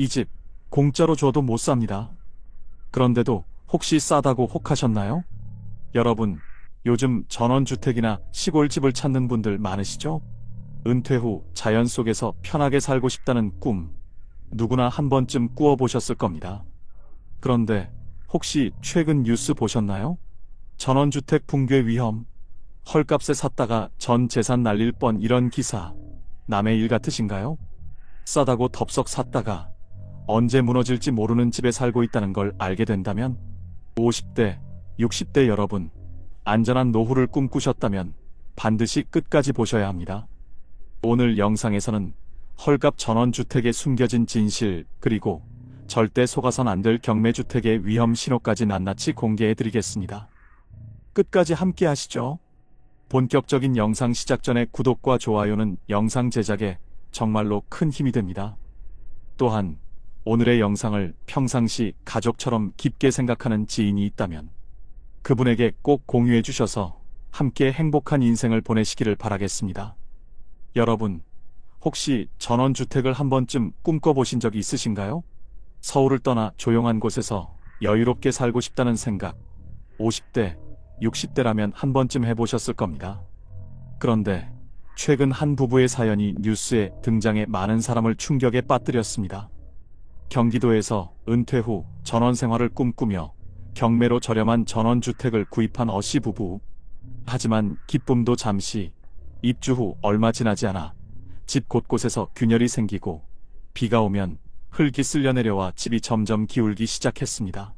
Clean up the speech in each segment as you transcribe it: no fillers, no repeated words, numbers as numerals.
이 집 공짜로 줘도 못 삽니다. 그런데도 혹시 싸다고 혹하셨나요? 여러분, 요즘 전원주택이나 시골집을 찾는 분들 많으시죠? 은퇴 후 자연 속에서 편하게 살고 싶다는 꿈, 누구나 한 번쯤 꾸어보셨을 겁니다. 그런데 혹시 최근 뉴스 보셨나요? 전원주택 붕괴 위험, 헐값에 샀다가 전 재산 날릴 뻔, 이런 기사, 남의 일 같으신가요? 싸다고 덥석 샀다가 언제 무너질지 모르는 집에 살고 있다는 걸 알게 된다면, 50대, 60대 여러분, 안전한 노후를 꿈꾸셨다면 반드시 끝까지 보셔야 합니다. 오늘 영상에서는 헐값 전원주택에 숨겨진 진실, 그리고 절대 속아선 안 될 경매주택의 위험 신호까지 낱낱이 공개해드리겠습니다. 끝까지 함께 하시죠. 본격적인 영상 시작 전에 구독과 좋아요는 영상 제작에 정말로 큰 힘이 됩니다. 또한 오늘의 영상을 평상시 가족처럼 깊게 생각하는 지인이 있다면 그분에게 꼭 공유해 주셔서 함께 행복한 인생을 보내시기를 바라겠습니다. 여러분, 혹시 전원주택을 한 번쯤 꿈꿔보신 적이 있으신가요? 서울을 떠나 조용한 곳에서 여유롭게 살고 싶다는 생각, 50대, 60대라면 한 번쯤 해보셨을 겁니다. 그런데 최근 한 부부의 사연이 뉴스에 등장해 많은 사람을 충격에 빠뜨렸습니다. 경기도에서 은퇴 후 전원 생활을 꿈꾸며 경매로 저렴한 전원주택을 구입한 어씨 부부. 하지만 기쁨도 잠시, 입주 후 얼마 지나지 않아 집 곳곳에서 균열이 생기고 비가 오면 흙이 쓸려 내려와 집이 점점 기울기 시작했습니다.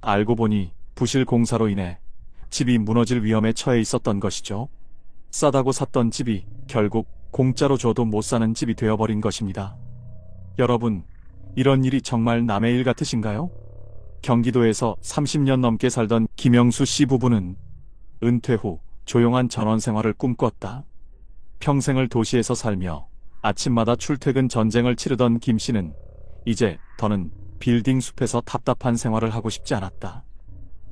알고 보니 부실 공사로 인해 집이 무너질 위험에 처해 있었던 것이죠. 싸다고 샀던 집이 결국 공짜로 줘도 못 사는 집이 되어버린 것입니다. 여러분, 이런 일이 정말 남의 일 같으신가요? 경기도에서 30년 넘게 살던 김영수 씨 부부는 은퇴 후 조용한 전원 생활을 꿈꿨다. 평생을 도시에서 살며 아침마다 출퇴근 전쟁을 치르던 김 씨는 이제 더는 빌딩 숲에서 답답한 생활을 하고 싶지 않았다.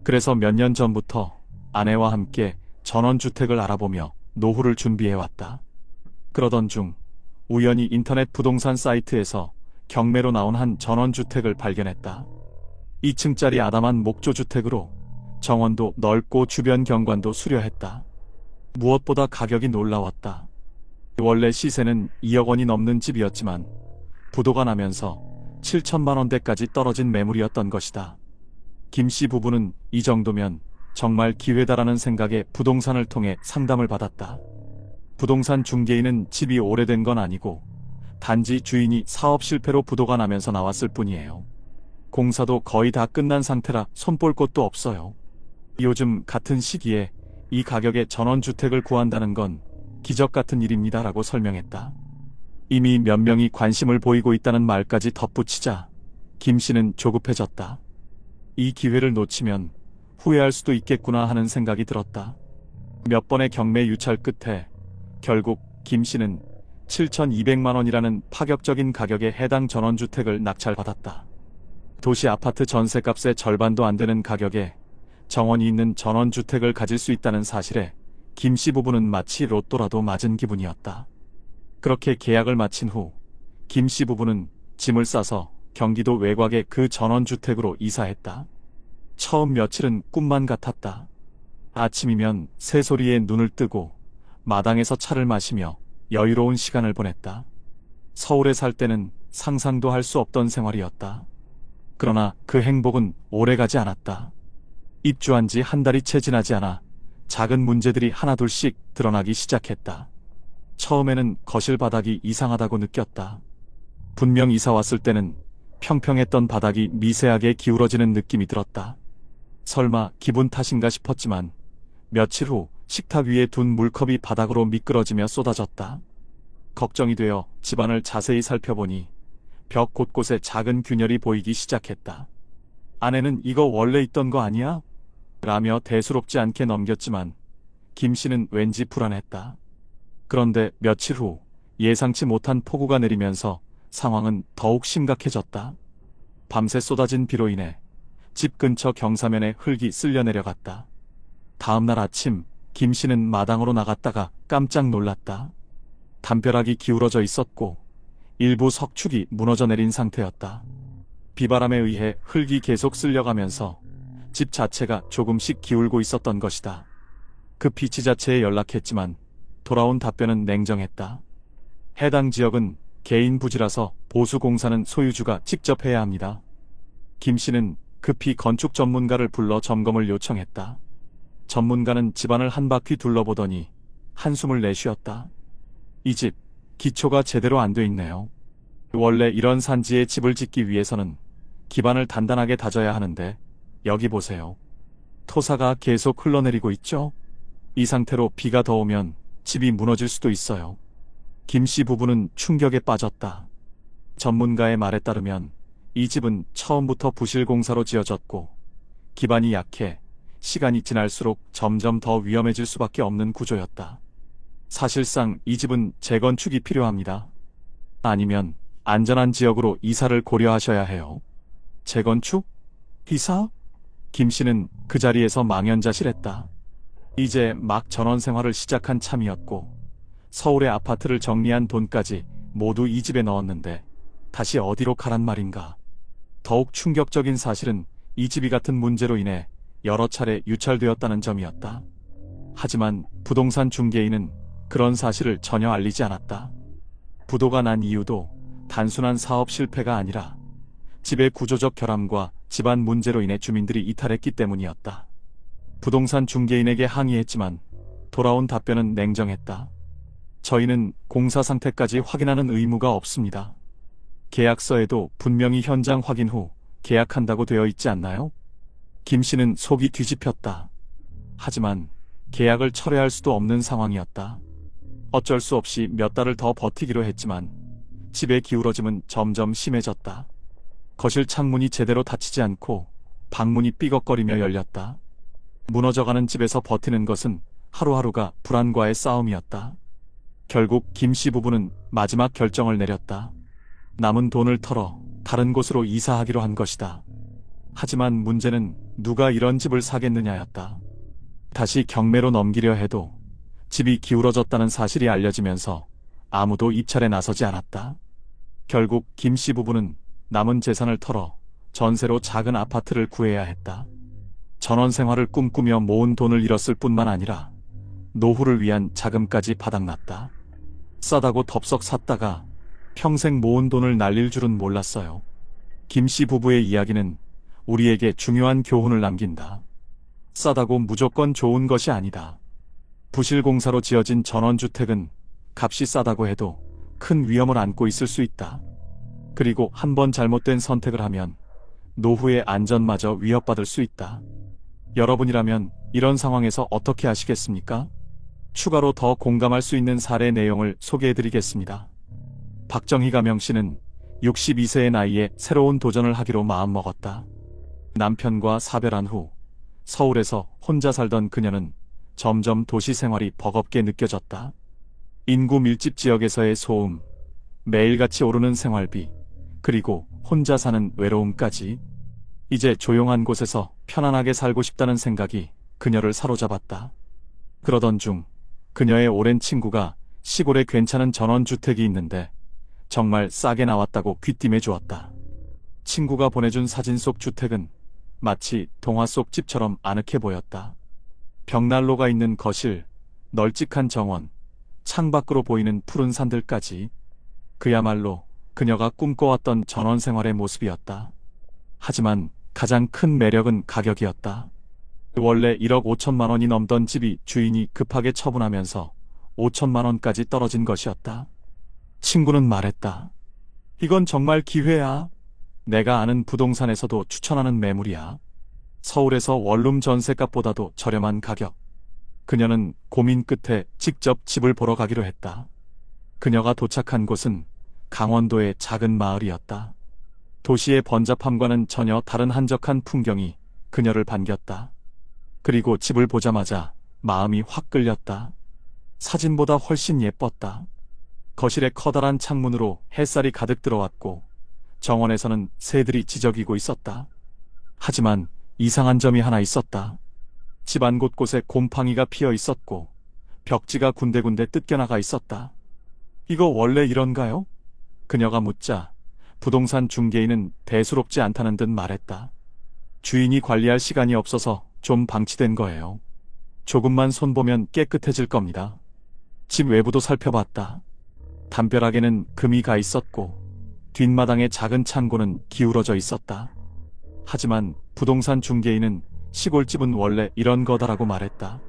그래서 몇 년 전부터 아내와 함께 전원주택을 알아보며 노후를 준비해왔다. 그러던 중 우연히 인터넷 부동산 사이트에서 경매로 나온 한 전원주택을 발견했다. 2층짜리 아담한 목조주택으로 정원도 넓고 주변 경관도 수려했다. 무엇보다 가격이 놀라웠다. 원래 시세는 2억 원이 넘는 집이었지만 부도가 나면서 7천만 원대까지 떨어진 매물이었던 것이다. 김 씨 부부는 이 정도면 정말 기회다라는 생각에 부동산을 통해 상담을 받았다. 부동산 중개인은 집이 오래된 건 아니고 단지 주인이 사업 실패로 부도가 나면서 나왔을 뿐이에요. 공사도 거의 다 끝난 상태라 손볼 곳도 없어요. 요즘 같은 시기에 이 가격에 전원주택을 구한다는 건 기적 같은 일입니다라고 설명했다. 이미 몇 명이 관심을 보이고 있다는 말까지 덧붙이자 김 씨는 조급해졌다. 이 기회를 놓치면 후회할 수도 있겠구나 하는 생각이 들었다. 몇 번의 경매 유찰 끝에 결국 김 씨는 7,200만 원이라는 파격적인 가격에 해당 전원주택을 낙찰받았다. 도시 아파트 전세값의 절반도 안 되는 가격에 정원이 있는 전원주택을 가질 수 있다는 사실에 김 씨 부부는 마치 로또라도 맞은 기분이었다. 그렇게 계약을 마친 후 김 씨 부부는 짐을 싸서 경기도 외곽의 그 전원주택으로 이사했다. 처음 며칠은 꿈만 같았다. 아침이면 새소리에 눈을 뜨고 마당에서 차를 마시며 여유로운 시간을 보냈다. 서울에 살 때는 상상도 할 수 없던 생활이었다. 그러나 그 행복은 오래가지 않았다. 입주한 지 한 달이 채 지나지 않아 작은 문제들이 하나둘씩 드러나기 시작했다. 처음에는 거실 바닥이 이상하다고 느꼈다. 분명 이사 왔을 때는 평평했던 바닥이 미세하게 기울어지는 느낌이 들었다. 설마 기분 탓인가 싶었지만 며칠 후 식탁 위에 둔 물컵이 바닥으로 미끄러지며 쏟아졌다. 걱정이 되어 집안을 자세히 살펴보니 벽 곳곳에 작은 균열이 보이기 시작했다. 아내는 이거 원래 있던 거 아니야? 라며 대수롭지 않게 넘겼지만 김 씨는 왠지 불안했다. 그런데 며칠 후 예상치 못한 폭우가 내리면서 상황은 더욱 심각해졌다. 밤새 쏟아진 비로 인해 집 근처 경사면에 흙이 쓸려 내려갔다. 다음날 아침 김 씨는 마당으로 나갔다가 깜짝 놀랐다. 담벼락이 기울어져 있었고 일부 석축이 무너져 내린 상태였다. 비바람에 의해 흙이 계속 쓸려가면서 집 자체가 조금씩 기울고 있었던 것이다. 그 피치 자체에 연락했지만 돌아온 답변은 냉정했다. 해당 지역은 개인 부지라서 보수공사는 소유주가 직접 해야 합니다. 김 씨는 급히 건축 전문가를 불러 점검을 요청했다. 전문가는 집안을 한 바퀴 둘러보더니 한숨을 내쉬었다. 이 집, 기초가 제대로 안 돼 있네요. 원래 이런 산지에 집을 짓기 위해서는 기반을 단단하게 다져야 하는데 여기 보세요. 토사가 계속 흘러내리고 있죠? 이 상태로 비가 더 오면 집이 무너질 수도 있어요. 김 씨 부부는 충격에 빠졌다. 전문가의 말에 따르면 이 집은 처음부터 부실공사로 지어졌고 기반이 약해 시간이 지날수록 점점 더 위험해질 수밖에 없는 구조였다. 사실상 이 집은 재건축이 필요합니다. 아니면 안전한 지역으로 이사를 고려하셔야 해요. 재건축? 이사? 김 씨는 그 자리에서 망연자실했다. 이제 막 전원 생활을 시작한 참이었고 서울의 아파트를 정리한 돈까지 모두 이 집에 넣었는데 다시 어디로 가란 말인가. 더욱 충격적인 사실은 이 집이 같은 문제로 인해 여러 차례 유찰되었다는 점이었다. 하지만 부동산 중개인은 그런 사실을 전혀 알리지 않았다. 부도가 난 이유도 단순한 사업 실패가 아니라 집의 구조적 결함과 집안 문제로 인해 주민들이 이탈했기 때문이었다. 부동산 중개인에게 항의했지만 돌아온 답변은 냉정했다. 저희는 공사 상태까지 확인하는 의무가 없습니다. 계약서에도 분명히 현장 확인 후 계약한다고 되어 있지 않나요? 김 씨는 속이 뒤집혔다. 하지만 계약을 철회할 수도 없는 상황이었다. 어쩔 수 없이 몇 달을 더 버티기로 했지만 집의 기울어짐은 점점 심해졌다. 거실 창문이 제대로 닫히지 않고 방문이 삐걱거리며 열렸다. 무너져가는 집에서 버티는 것은 하루하루가 불안과의 싸움이었다. 결국 김 씨 부부는 마지막 결정을 내렸다. 남은 돈을 털어 다른 곳으로 이사하기로 한 것이다. 하지만 문제는 누가 이런 집을 사겠느냐였다. 다시 경매로 넘기려 해도 집이 기울어졌다는 사실이 알려지면서 아무도 입찰에 나서지 않았다. 결국 김 씨 부부는 남은 재산을 털어 전세로 작은 아파트를 구해야 했다. 전원 생활을 꿈꾸며 모은 돈을 잃었을 뿐만 아니라 노후를 위한 자금까지 바닥났다. 싸다고 덥석 샀다가 평생 모은 돈을 날릴 줄은 몰랐어요. 김 씨 부부의 이야기는 우리에게 중요한 교훈을 남긴다. 싸다고 무조건 좋은 것이 아니다. 부실공사로 지어진 전원주택은 값이 싸다고 해도 큰 위험을 안고 있을 수 있다. 그리고 한번 잘못된 선택을 하면 노후의 안전마저 위협받을 수 있다. 여러분이라면 이런 상황에서 어떻게 하시겠습니까? 추가로 더 공감할 수 있는 사례 내용을 소개해드리겠습니다. 박정희가 명씨는 62세의 나이에 새로운 도전을 하기로 마음먹었다. 남편과 사별한 후 서울에서 혼자 살던 그녀는 점점 도시 생활이 버겁게 느껴졌다. 인구 밀집 지역에서의 소음, 매일같이 오르는 생활비, 그리고 혼자 사는 외로움까지. 이제 조용한 곳에서 편안하게 살고 싶다는 생각이 그녀를 사로잡았다. 그러던 중 그녀의 오랜 친구가 시골에 괜찮은 전원주택이 있는데 정말 싸게 나왔다고 귀띔해 주었다. 친구가 보내준 사진 속 주택은 마치 동화 속 집처럼 아늑해 보였다. 벽난로가 있는 거실, 널찍한 정원, 창밖으로 보이는 푸른 산들까지. 그야말로 그녀가 꿈꿔왔던 전원 생활의 모습이었다. 하지만 가장 큰 매력은 가격이었다. 원래 1억 5천만 원이 넘던 집이 주인이 급하게 처분하면서 5천만 원까지 떨어진 것이었다. 친구는 말했다. 이건 정말 기회야. 내가 아는 부동산에서도 추천하는 매물이야. 서울에서 원룸 전세값보다도 저렴한 가격. 그녀는 고민 끝에 직접 집을 보러 가기로 했다. 그녀가 도착한 곳은 강원도의 작은 마을이었다. 도시의 번잡함과는 전혀 다른 한적한 풍경이 그녀를 반겼다. 그리고 집을 보자마자 마음이 확 끌렸다. 사진보다 훨씬 예뻤다. 거실에 커다란 창문으로 햇살이 가득 들어왔고 정원에서는 새들이 지저귀고 있었다. 하지만 이상한 점이 하나 있었다. 집안 곳곳에 곰팡이가 피어 있었고 벽지가 군데군데 뜯겨나가 있었다. 이거 원래 이런가요? 그녀가 묻자 부동산 중개인은 대수롭지 않다는 듯 말했다. 주인이 관리할 시간이 없어서 좀 방치된 거예요. 조금만 손보면 깨끗해질 겁니다. 집 외부도 살펴봤다. 담벼락에는 금이 가 있었고 뒷마당의 작은 창고는 기울어져 있었다. 하지만 부동산 중개인은 시골집은 원래 이런 거다라고 말했다.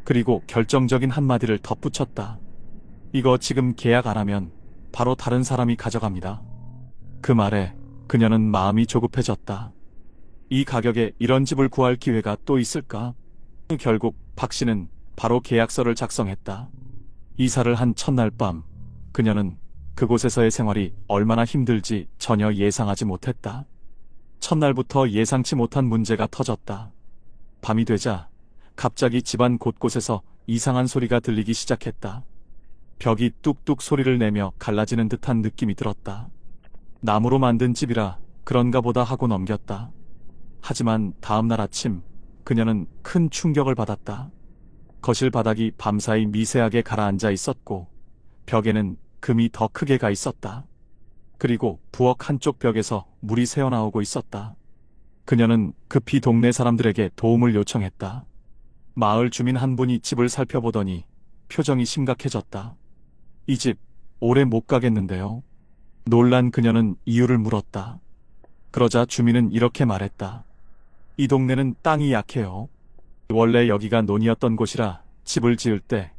그리고 결정적인 한마디를 덧붙였다. 이거 지금 계약 안 하면 바로 다른 사람이 가져갑니다. 그 말에 그녀는 마음이 조급해졌다. 이 가격에 이런 집을 구할 기회가 또 있을까? 결국 박 씨는 바로 계약서를 작성했다. 이사를 한 첫날 밤, 그녀는 그곳에서의 생활이 얼마나 힘들지 전혀 예상하지 못했다. 첫날부터 예상치 못한 문제가 터졌다. 밤이 되자 갑자기 집안 곳곳에서 이상한 소리가 들리기 시작했다. 벽이 뚝뚝 소리를 내며 갈라지는 듯한 느낌이 들었다. 나무로 만든 집이라 그런가 보다 하고 넘겼다. 하지만 다음날 아침 그녀는 큰 충격을 받았다. 거실 바닥이 밤사이 미세하게 가라앉아 있었고 벽에는 금이 더 크게 가 있었다. 그리고 부엌 한쪽 벽에서 물이 새어나오고 있었다. 그녀는 급히 동네 사람들에게 도움을 요청했다. 마을 주민 한 분이 집을 살펴보더니 표정이 심각해졌다. 이 집 오래 못 가겠는데요. 놀란 그녀는 이유를 물었다. 그러자 주민은 이렇게 말했다. 이 동네는 땅이 약해요. 원래 여기가 논이었던 곳이라 집을 지을 때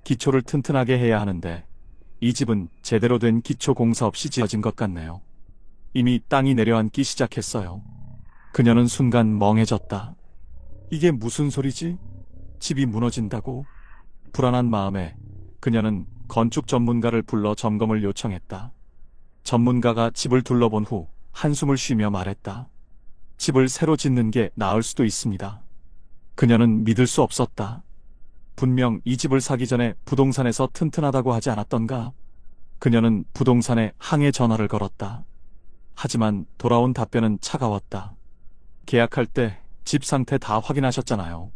기초를 튼튼하게 해야 하는데 이 집은 제대로 된 기초 공사 없이 지어진 것 같네요. 이미 땅이 내려앉기 시작했어요. 그녀는 순간 멍해졌다. 이게 무슨 소리지? 집이 무너진다고? 불안한 마음에 그녀는 건축 전문가를 불러 점검을 요청했다. 전문가가 집을 둘러본 후 한숨을 쉬며 말했다. 집을 새로 짓는 게 나을 수도 있습니다. 그녀는 믿을 수 없었다. 분명 이 집을 사기 전에 부동산에서 튼튼하다고 하지 않았던가? 그녀는 부동산에 항해 전화를 걸었다. 하지만 돌아온 답변은 차가웠다. 계약할 때 집 상태 다 확인하셨잖아요.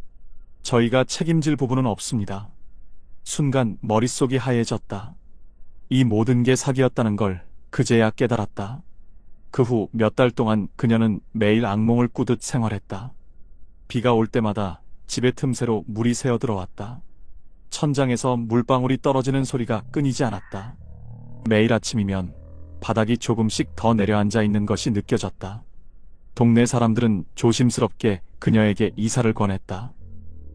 저희가 책임질 부분은 없습니다. 순간 머릿속이 하얘졌다. 이 모든 게 사기였다는 걸 그제야 깨달았다. 그 후 몇 달 동안 그녀는 매일 악몽을 꾸듯 생활했다. 비가 올 때마다 집의 틈새로 물이 새어 들어왔다. 천장에서 물방울이 떨어지는 소리가 끊이지 않았다. 매일 아침이면 바닥이 조금씩 더 내려앉아 있는 것이 느껴졌다. 동네 사람들은 조심스럽게 그녀에게 이사를 권했다.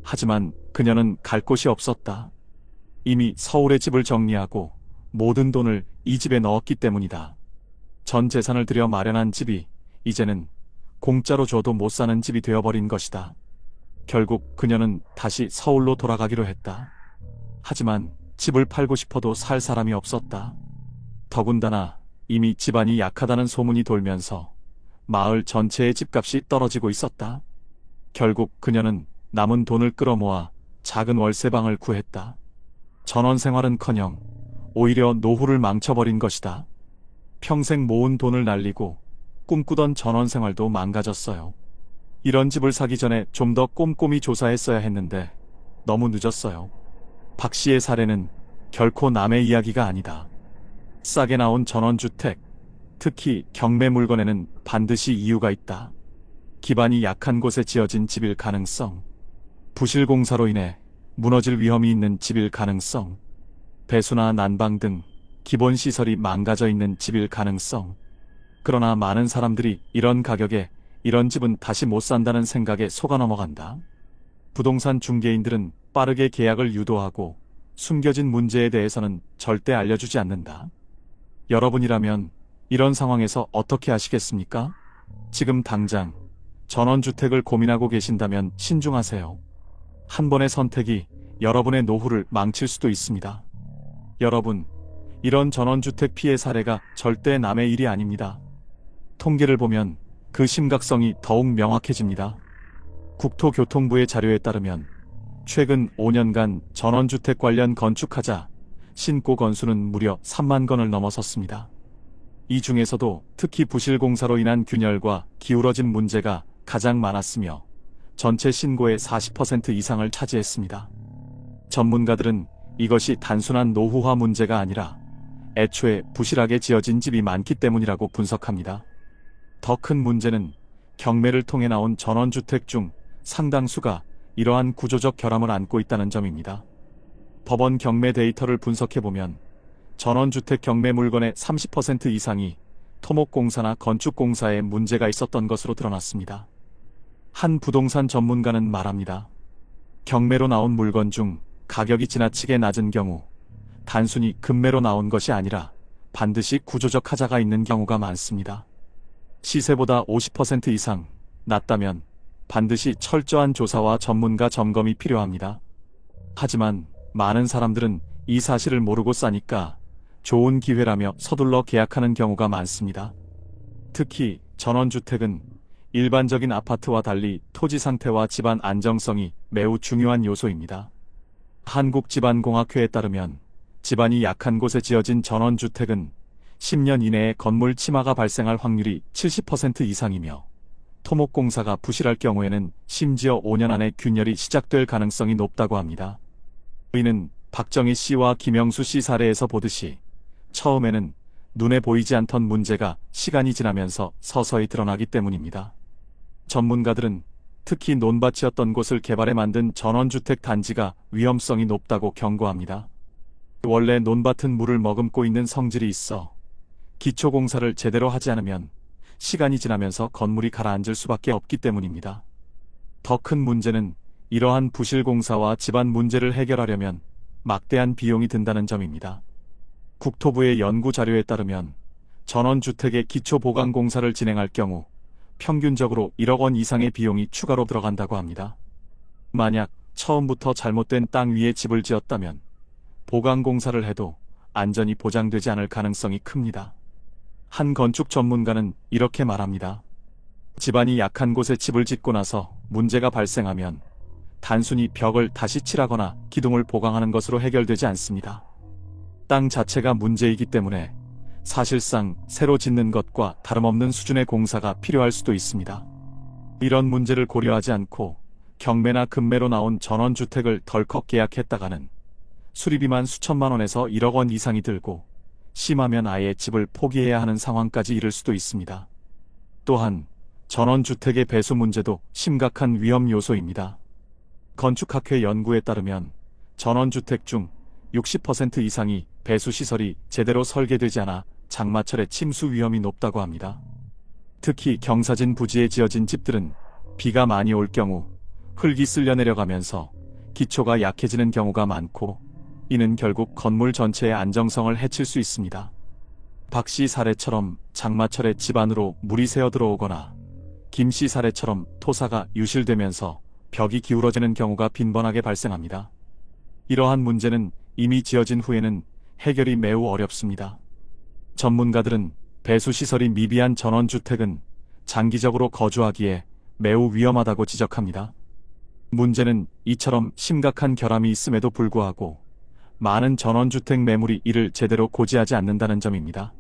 하지만 그녀는 갈 곳이 없었다. 이미 서울에 집을 정리하고 모든 돈을 이 집에 넣었기 때문이다. 전 재산을 들여 마련한 집이 이제는 공짜로 줘도 못 사는 집이 되어버린 것이다. 결국 그녀는 다시 서울로 돌아가기로 했다. 하지만 집을 팔고 싶어도 살 사람이 없었다. 더군다나 이미 집안이 약하다는 소문이 돌면서 마을 전체의 집값이 떨어지고 있었다. 결국 그녀는 남은 돈을 끌어모아 작은 월세방을 구했다. 전원 생활은커녕 오히려 노후를 망쳐버린 것이다. 평생 모은 돈을 날리고 꿈꾸던 전원 생활도 망가졌어요. 이런 집을 사기 전에 좀 더 꼼꼼히 조사했어야 했는데 너무 늦었어요. 박 씨의 사례는 결코 남의 이야기가 아니다. 싸게 나온 전원주택, 특히 경매 물건에는 반드시 이유가 있다. 기반이 약한 곳에 지어진 집일 가능성, 부실 공사로 인해 무너질 위험이 있는 집일 가능성, 배수나 난방 등 기본 시설이 망가져 있는 집일 가능성. 그러나 많은 사람들이 이런 가격에 이런 집은 다시 못 산다는 생각에 속아 넘어간다. 부동산 중개인들은 빠르게 계약을 유도하고 숨겨진 문제에 대해서는 절대 알려주지 않는다. 여러분이라면 이런 상황에서 어떻게 하시겠습니까? 지금 당장 전원주택을 고민하고 계신다면 신중하세요. 한 번의 선택이 여러분의 노후를 망칠 수도 있습니다. 여러분, 이런 전원주택 피해 사례가 절대 남의 일이 아닙니다. 통계를 보면 그 심각성이 더욱 명확해집니다. 국토교통부의 자료에 따르면 최근 5년간 전원주택 관련 건축하자 신고 건수는 무려 3만 건을 넘어섰습니다. 이 중에서도 특히 부실 공사로 인한 균열과 기울어진 문제가 가장 많았으며 전체 신고의 40% 이상을 차지했습니다. 전문가들은 이것이 단순한 노후화 문제가 아니라 애초에 부실하게 지어진 집이 많기 때문이라고 분석합니다. 더 큰 문제는 경매를 통해 나온 전원주택 중 상당수가 이러한 구조적 결함을 안고 있다는 점입니다. 법원 경매 데이터를 분석해보면 전원주택 경매 물건의 30% 이상이 토목공사나 건축공사에 문제가 있었던 것으로 드러났습니다. 한 부동산 전문가는 말합니다. 경매로 나온 물건 중 가격이 지나치게 낮은 경우 단순히 급매로 나온 것이 아니라 반드시 구조적 하자가 있는 경우가 많습니다. 시세보다 50% 이상 낮다면 반드시 철저한 조사와 전문가 점검이 필요합니다. 하지만 많은 사람들은 이 사실을 모르고 싸니까 좋은 기회라며 서둘러 계약하는 경우가 많습니다. 특히 전원주택은 일반적인 아파트와 달리 토지 상태와 집안 안정성이 매우 중요한 요소입니다. 한국지반공학회에 따르면 집안이 약한 곳에 지어진 전원주택은 10년 이내에 건물 침하가 발생할 확률이 70% 이상이며 토목공사가 부실할 경우에는 심지어 5년 안에 균열이 시작될 가능성이 높다고 합니다. 이는 박정희 씨와 김영수 씨 사례에서 보듯이 처음에는 눈에 보이지 않던 문제가 시간이 지나면서 서서히 드러나기 때문입니다. 전문가들은 특히 논밭이었던 곳을 개발해 만든 전원주택 단지가 위험성이 높다고 경고합니다. 원래 논밭은 물을 머금고 있는 성질이 있어 기초공사를 제대로 하지 않으면 시간이 지나면서 건물이 가라앉을 수밖에 없기 때문입니다. 더 큰 문제는 이러한 부실공사와 집안 문제를 해결하려면 막대한 비용이 든다는 점입니다. 국토부의 연구 자료에 따르면 전원주택의 기초보강공사를 진행할 경우 평균적으로 1억 원 이상의 비용이 추가로 들어간다고 합니다. 만약 처음부터 잘못된 땅 위에 집을 지었다면 보강공사를 해도 안전이 보장되지 않을 가능성이 큽니다. 한 건축 전문가는 이렇게 말합니다. 집안이 약한 곳에 집을 짓고 나서 문제가 발생하면 단순히 벽을 다시 칠하거나 기둥을 보강하는 것으로 해결되지 않습니다. 땅 자체가 문제이기 때문에 사실상 새로 짓는 것과 다름없는 수준의 공사가 필요할 수도 있습니다. 이런 문제를 고려하지 않고 경매나 급매로 나온 전원주택을 덜컥 계약했다가는 수리비만 수천만 원에서 1억 원 이상이 들고 심하면 아예 집을 포기해야 하는 상황까지 이를 수도 있습니다. 또한 전원주택의 배수 문제도 심각한 위험 요소입니다. 건축학회 연구에 따르면 전원주택 중 60% 이상이 배수시설이 제대로 설계되지 않아 장마철에 침수 위험이 높다고 합니다. 특히 경사진 부지에 지어진 집들은 비가 많이 올 경우 흙이 쓸려 내려가면서 기초가 약해지는 경우가 많고 이는 결국 건물 전체의 안정성을 해칠 수 있습니다. 박 씨 사례처럼 장마철에 집 안으로 물이 새어 들어오거나 김 씨 사례처럼 토사가 유실되면서 벽이 기울어지는 경우가 빈번하게 발생합니다. 이러한 문제는 이미 지어진 후에는 해결이 매우 어렵습니다. 전문가들은 배수시설이 미비한 전원주택은 장기적으로 거주하기에 매우 위험하다고 지적합니다. 문제는 이처럼 심각한 결함이 있음에도 불구하고 많은 전원주택 매물이 이를 제대로 고지하지 않는다는 점입니다.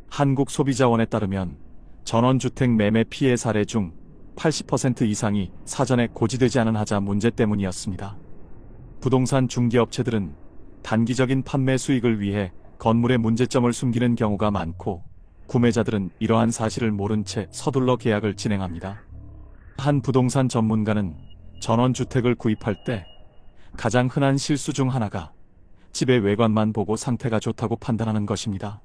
한국소비자원에 따르면 전원주택 매매 피해 사례 중 80% 이상이 사전에 고지되지 않은 하자 문제 때문이었습니다. 부동산 중개업체들은 단기적인 판매 수익을 위해 건물의 문제점을 숨기는 경우가 많고 구매자들은 이러한 사실을 모른 채 서둘러 계약을 진행합니다. 한 부동산 전문가는 전원주택을 구입할 때 가장 흔한 실수 중 하나가 집의 외관만 보고 상태가 좋다고 판단하는 것입니다.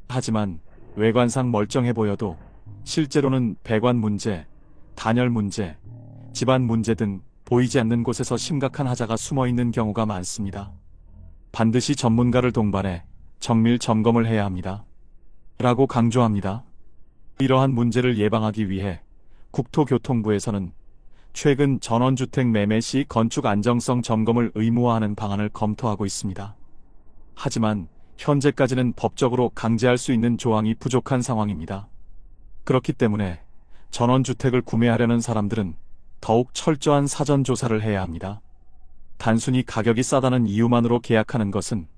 하지만 외관상 멀쩡해 보여도 실제로는 배관 문제, 단열 문제, 집안 문제 등 보이지 않는 곳에서 심각한 하자가 숨어 있는 경우가 많습니다. 반드시 전문가를 동반해 정밀 점검을 해야 합니다. 라고 강조합니다. 이러한 문제를 예방하기 위해 국토교통부에서는 최근 전원주택 매매 시 건축 안정성 점검을 의무화하는 방안을 검토하고 있습니다. 하지만 현재까지는 법적으로 강제할 수 있는 조항이 부족한 상황입니다. 그렇기 때문에 전원주택을 구매하려는 사람들은 더욱 철저한 사전 조사를 해야 합니다. 단순히 가격이 싸다는 이유만으로 계약하는 것은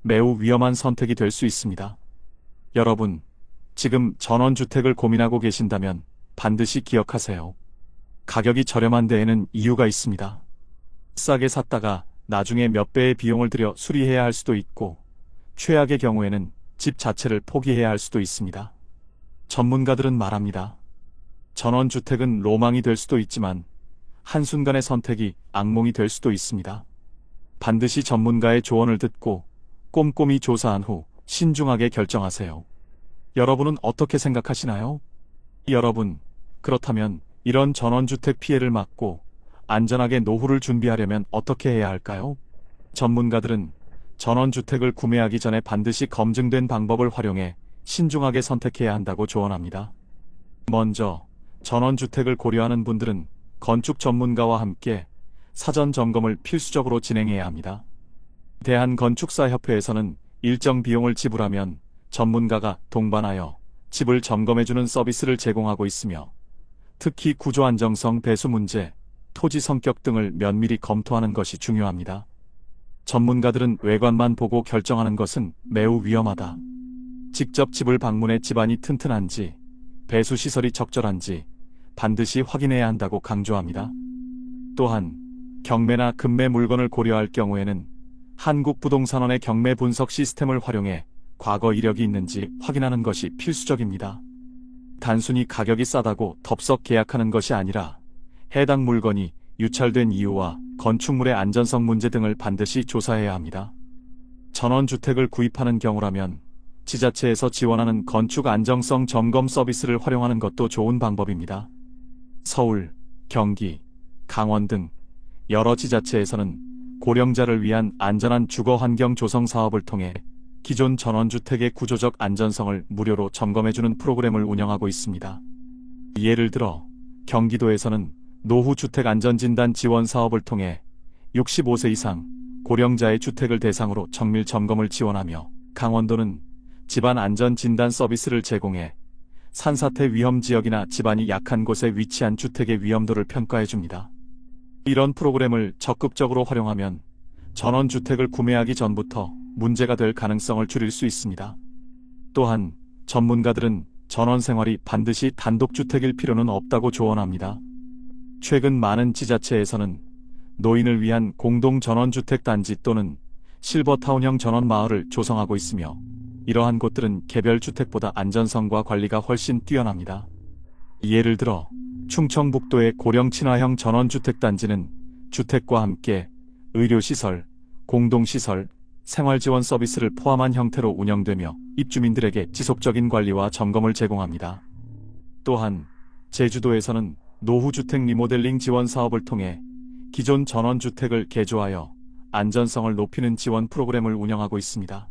매우 위험한 선택이 될 수 있습니다. 여러분, 지금 전원주택을 고민하고 계신다면 반드시 기억하세요. 가격이 저렴한 데에는 이유가 있습니다. 싸게 샀다가 나중에 몇 배의 비용을 들여 수리해야 할 수도 있고 최악의 경우에는 집 자체를 포기해야 할 수도 있습니다. 전문가들은 말합니다. 전원주택은 로망이 될 수도 있지만 한순간의 선택이 악몽이 될 수도 있습니다. 반드시 전문가의 조언을 듣고 꼼꼼히 조사한 후 신중하게 결정하세요. 여러분은 어떻게 생각하시나요? 여러분, 그렇다면 이런 전원주택 피해를 막고 안전하게 노후를 준비하려면 어떻게 해야 할까요? 전문가들은 전원주택을 구매하기 전에 반드시 검증된 방법을 활용해 신중하게 선택해야 한다고 조언합니다. 먼저, 전원주택을 고려하는 분들은 건축 전문가와 함께 사전 점검을 필수적으로 진행해야 합니다. 대한건축사협회에서는 일정 비용을 지불하면 전문가가 동반하여 집을 점검해주는 서비스를 제공하고 있으며, 특히 구조 안정성, 배수 문제, 토지 성격 등을 면밀히 검토하는 것이 중요합니다. 전문가들은 외관만 보고 결정하는 것은 매우 위험하다. 직접 집을 방문해 집안이 튼튼한지, 배수 시설이 적절한지 반드시 확인해야 한다고 강조합니다. 또한 경매나 급매 물건을 고려할 경우에는 한국부동산원의 경매 분석 시스템을 활용해 과거 이력이 있는지 확인하는 것이 필수적입니다. 단순히 가격이 싸다고 덥석 계약하는 것이 아니라 해당 물건이 유찰된 이유와 건축물의 안전성 문제 등을 반드시 조사해야 합니다. 전원주택을 구입하는 경우라면 지자체에서 지원하는 건축 안정성 점검 서비스를 활용하는 것도 좋은 방법입니다. 서울, 경기, 강원 등 여러 지자체에서는 고령자를 위한 안전한 주거 환경 조성 사업을 통해 기존 전원주택의 구조적 안전성을 무료로 점검해주는 프로그램을 운영하고 있습니다. 예를 들어 경기도에서는 노후주택 안전진단 지원 사업을 통해 65세 이상 고령자의 주택을 대상으로 정밀 점검을 지원하며, 강원도는 집안 안전 진단 서비스를 제공해 산사태 위험 지역이나 집안이 약한 곳에 위치한 주택의 위험도를 평가해줍니다. 이런 프로그램을 적극적으로 활용하면 전원주택을 구매하기 전부터 문제가 될 가능성을 줄일 수 있습니다. 또한 전문가들은 전원생활이 반드시 단독주택일 필요는 없다고 조언합니다. 최근 많은 지자체에서는 노인을 위한 공동전원주택 단지 또는 실버타운형 전원마을을 조성하고 있으며, 이러한 곳들은 개별주택보다 안전성과 관리가 훨씬 뛰어납니다. 예를 들어 충청북도의 고령친화형 전원주택 단지는 주택과 함께 의료시설, 공동시설, 생활지원 서비스를 포함한 형태로 운영되며 입주민들에게 지속적인 관리와 점검을 제공합니다. 또한 제주도에서는 노후주택 리모델링 지원 사업을 통해 기존 전원주택을 개조하여 안전성을 높이는 지원 프로그램을 운영하고 있습니다.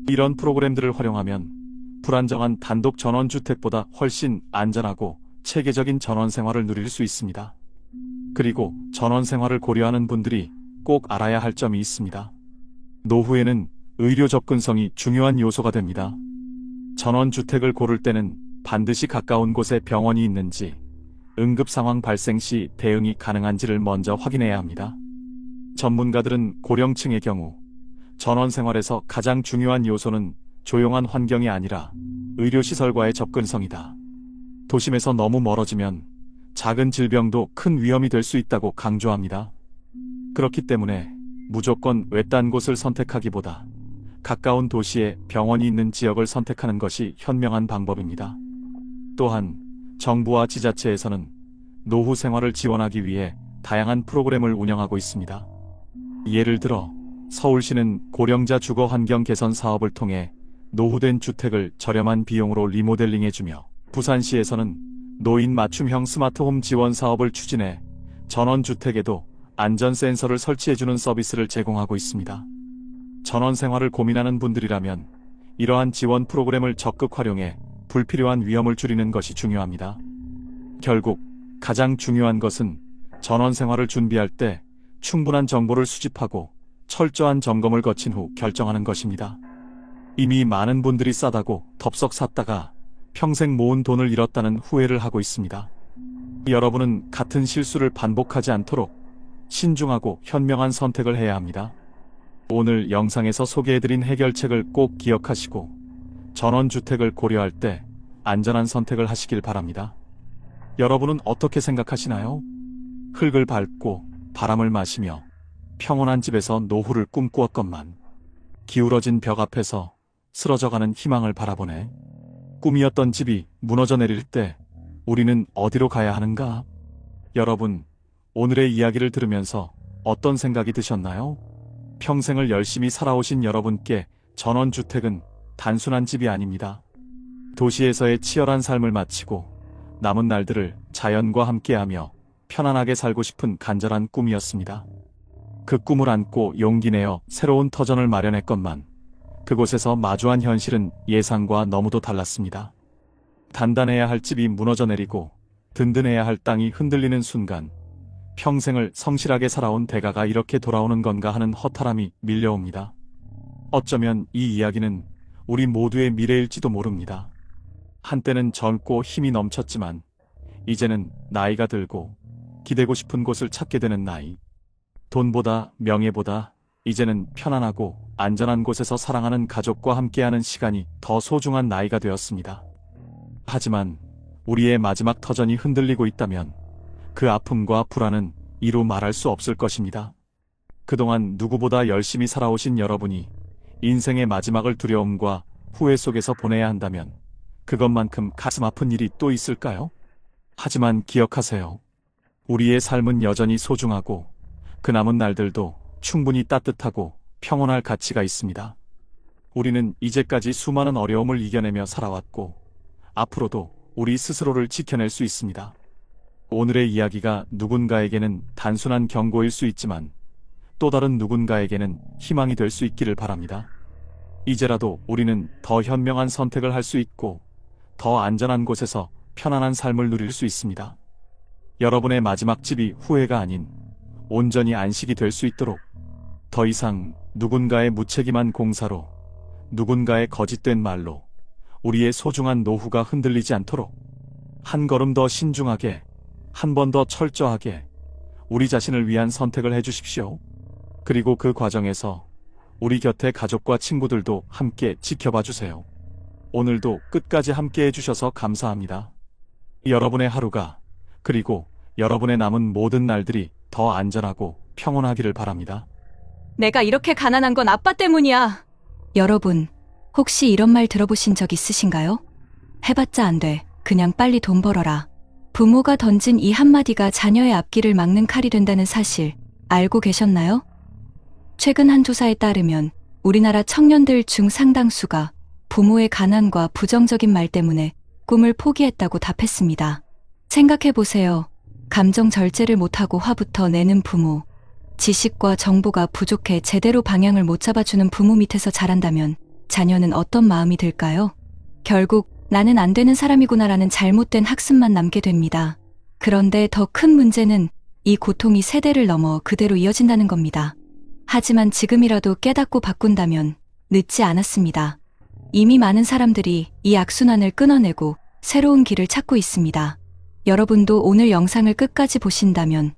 이런 프로그램들을 활용하면 불안정한 단독 전원주택보다 훨씬 안전하고 체계적인 전원생활을 누릴 수 있습니다. 그리고 전원생활을 고려하는 분들이 꼭 알아야 할 점이 있습니다. 노후에는 의료 접근성이 중요한 요소가 됩니다. 전원주택을 고를 때는 반드시 가까운 곳에 병원이 있는지, 응급 상황 발생 시 대응이 가능한지를 먼저 확인해야 합니다. 전문가들은 고령층의 경우 전원생활에서 가장 중요한 요소는 조용한 환경이 아니라 의료시설과의 접근성이다. 도심에서 너무 멀어지면 작은 질병도 큰 위험이 될 수 있다고 강조합니다. 그렇기 때문에 무조건 외딴 곳을 선택하기보다 가까운 도시에 병원이 있는 지역을 선택하는 것이 현명한 방법입니다. 또한 정부와 지자체에서는 노후 생활을 지원하기 위해 다양한 프로그램을 운영하고 있습니다. 예를 들어 서울시는 고령자 주거 환경 개선 사업을 통해 노후된 주택을 저렴한 비용으로 리모델링해주며, 부산시에서는 노인 맞춤형 스마트홈 지원 사업을 추진해 전원주택에도 안전 센서를 설치해주는 서비스를 제공하고 있습니다. 전원생활을 고민하는 분들이라면 이러한 지원 프로그램을 적극 활용해 불필요한 위험을 줄이는 것이 중요합니다. 결국 가장 중요한 것은 전원생활을 준비할 때 충분한 정보를 수집하고 철저한 점검을 거친 후 결정하는 것입니다. 이미 많은 분들이 싸다고 덥석 샀다가 평생 모은 돈을 잃었다는 후회를 하고 있습니다. 여러분은 같은 실수를 반복하지 않도록 신중하고 현명한 선택을 해야 합니다. 오늘 영상에서 소개해드린 해결책을 꼭 기억하시고 전원주택을 고려할 때 안전한 선택을 하시길 바랍니다. 여러분은 어떻게 생각하시나요? 흙을 밟고 바람을 마시며 평온한 집에서 노후를 꿈꾸었건만 기울어진 벽 앞에서 쓰러져가는 희망을 바라보네. 꿈이었던 집이 무너져 내릴 때 우리는 어디로 가야 하는가? 여러분, 오늘의 이야기를 들으면서 어떤 생각이 드셨나요? 평생을 열심히 살아오신 여러분께 전원주택은 단순한 집이 아닙니다. 도시에서의 치열한 삶을 마치고 남은 날들을 자연과 함께하며 편안하게 살고 싶은 간절한 꿈이었습니다. 그 꿈을 안고 용기 내어 새로운 터전을 마련했건만 그곳에서 마주한 현실은 예상과 너무도 달랐습니다. 단단해야 할 집이 무너져 내리고 든든해야 할 땅이 흔들리는 순간 평생을 성실하게 살아온 대가가 이렇게 돌아오는 건가 하는 허탈함이 밀려옵니다. 어쩌면 이 이야기는 우리 모두의 미래일지도 모릅니다. 한때는 젊고 힘이 넘쳤지만 이제는 나이가 들고 기대고 싶은 곳을 찾게 되는 나이. 돈보다 명예보다 이제는 편안하고 안전한 곳에서 사랑하는 가족과 함께하는 시간이 더 소중한 나이가 되었습니다. 하지만 우리의 마지막 터전이 흔들리고 있다면 그 아픔과 불안은 이루 말할 수 없을 것입니다. 그동안 누구보다 열심히 살아오신 여러분이 인생의 마지막을 두려움과 후회 속에서 보내야 한다면 그것만큼 가슴 아픈 일이 또 있을까요? 하지만 기억하세요. 우리의 삶은 여전히 소중하고 그 남은 날들도 충분히 따뜻하고 평온할 가치가 있습니다. 우리는 이제까지 수많은 어려움을 이겨내며 살아왔고 앞으로도 우리 스스로를 지켜낼 수 있습니다. 오늘의 이야기가 누군가에게는 단순한 경고일 수 있지만 또 다른 누군가에게는 희망이 될 수 있기를 바랍니다. 이제라도 우리는 더 현명한 선택을 할 수 있고 더 안전한 곳에서 편안한 삶을 누릴 수 있습니다. 여러분의 마지막 집이 후회가 아닌 온전히 안식이 될 수 있도록 더 이상 누군가의 무책임한 공사로 누군가의 거짓된 말로 우리의 소중한 노후가 흔들리지 않도록 한 걸음 더 신중하게 한 번 더 철저하게 우리 자신을 위한 선택을 해주십시오. 그리고 그 과정에서 우리 곁에 가족과 친구들도 함께 지켜봐 주세요. 오늘도 끝까지 함께 해주셔서 감사합니다. 여러분의 하루가 그리고 여러분의 남은 모든 날들이 더 안전하고 평온하기를 바랍니다. 내가 이렇게 가난한 건 아빠 때문이야. 여러분, 혹시 이런 말 들어보신 적 있으신가요? 해봤자 안 돼. 그냥 빨리 돈 벌어라. 부모가 던진 이 한마디가 자녀의 앞길을 막는 칼이 된다는 사실 알고 계셨나요? 최근 한 조사에 따르면 우리나라 청년들 중 상당수가 부모의 가난과 부정적인 말 때문에 꿈을 포기했다고 답했습니다. 생각해보세요. 감정 절제를 못하고 화부터 내는 부모, 지식과 정보가 부족해 제대로 방향을 못 잡아주는 부모 밑에서 자란다면 자녀는 어떤 마음이 들까요? 결국 나는 안 되는 사람이구나라는 잘못된 학습만 남게 됩니다. 그런데 더 큰 문제는 이 고통이 세대를 넘어 그대로 이어진다는 겁니다. 하지만 지금이라도 깨닫고 바꾼다면 늦지 않았습니다. 이미 많은 사람들이 이 악순환을 끊어내고 새로운 길을 찾고 있습니다. 여러분도 오늘 영상을 끝까지 보신다면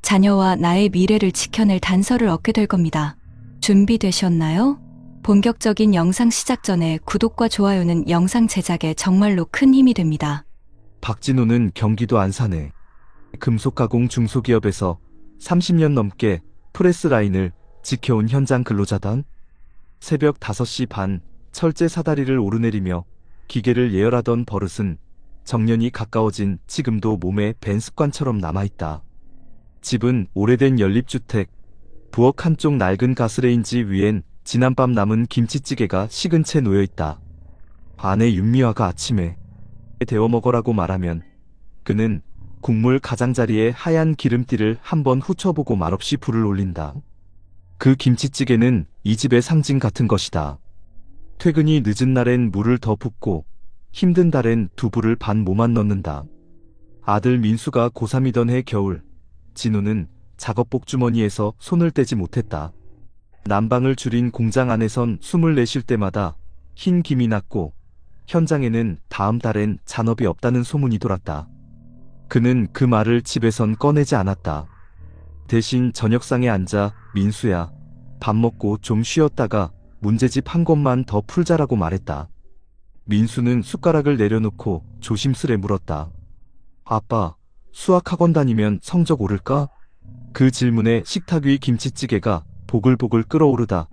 자녀와 나의 미래를 지켜낼 단서를 얻게 될 겁니다. 준비되셨나요? 본격적인 영상 시작 전에 구독과 좋아요는 영상 제작에 정말로 큰 힘이 됩니다. 박진호는 경기도 안산의 금속가공 중소기업에서 30년 넘게 프레스 라인을 지켜온 현장 근로자다. 새벽 5시 반 철제 사다리를 오르내리며 기계를 예열하던 버릇은 정년이 가까워진 지금도 몸에 밴 습관처럼 남아있다. 집은 오래된 연립주택, 부엌 한쪽 낡은 가스레인지 위엔 지난밤 남은 김치찌개가 식은 채 놓여있다. 아내 윤미화가 아침에 데워 먹으라고 말하면 그는 국물 가장자리에 하얀 기름띠를 한번 훑어보고 말없이 불을 올린다. 그 김치찌개는 이 집의 상징 같은 것이다. 퇴근이 늦은 날엔 물을 더 붓고 힘든 달엔 두부를 반 모만 넣는다. 아들 민수가 고3이던 해 겨울, 진우는 작업복 주머니에서 손을 떼지 못했다. 난방을 줄인 공장 안에선 숨을 내쉴 때마다 흰 김이 났고 현장에는 다음 달엔 잔업이 없다는 소문이 돌았다. 그는 그 말을 집에선 꺼내지 않았다. 대신 저녁상에 앉아 민수야, 밥 먹고 좀 쉬었다가 문제집 한 것만 더 풀자라고 말했다. 민수는 숟가락을 내려놓고 조심스레 물었다. 아빠, 수학학원 다니면 성적 오를까? 그 질문에 식탁 위 김치찌개가 보글보글 끓어오르다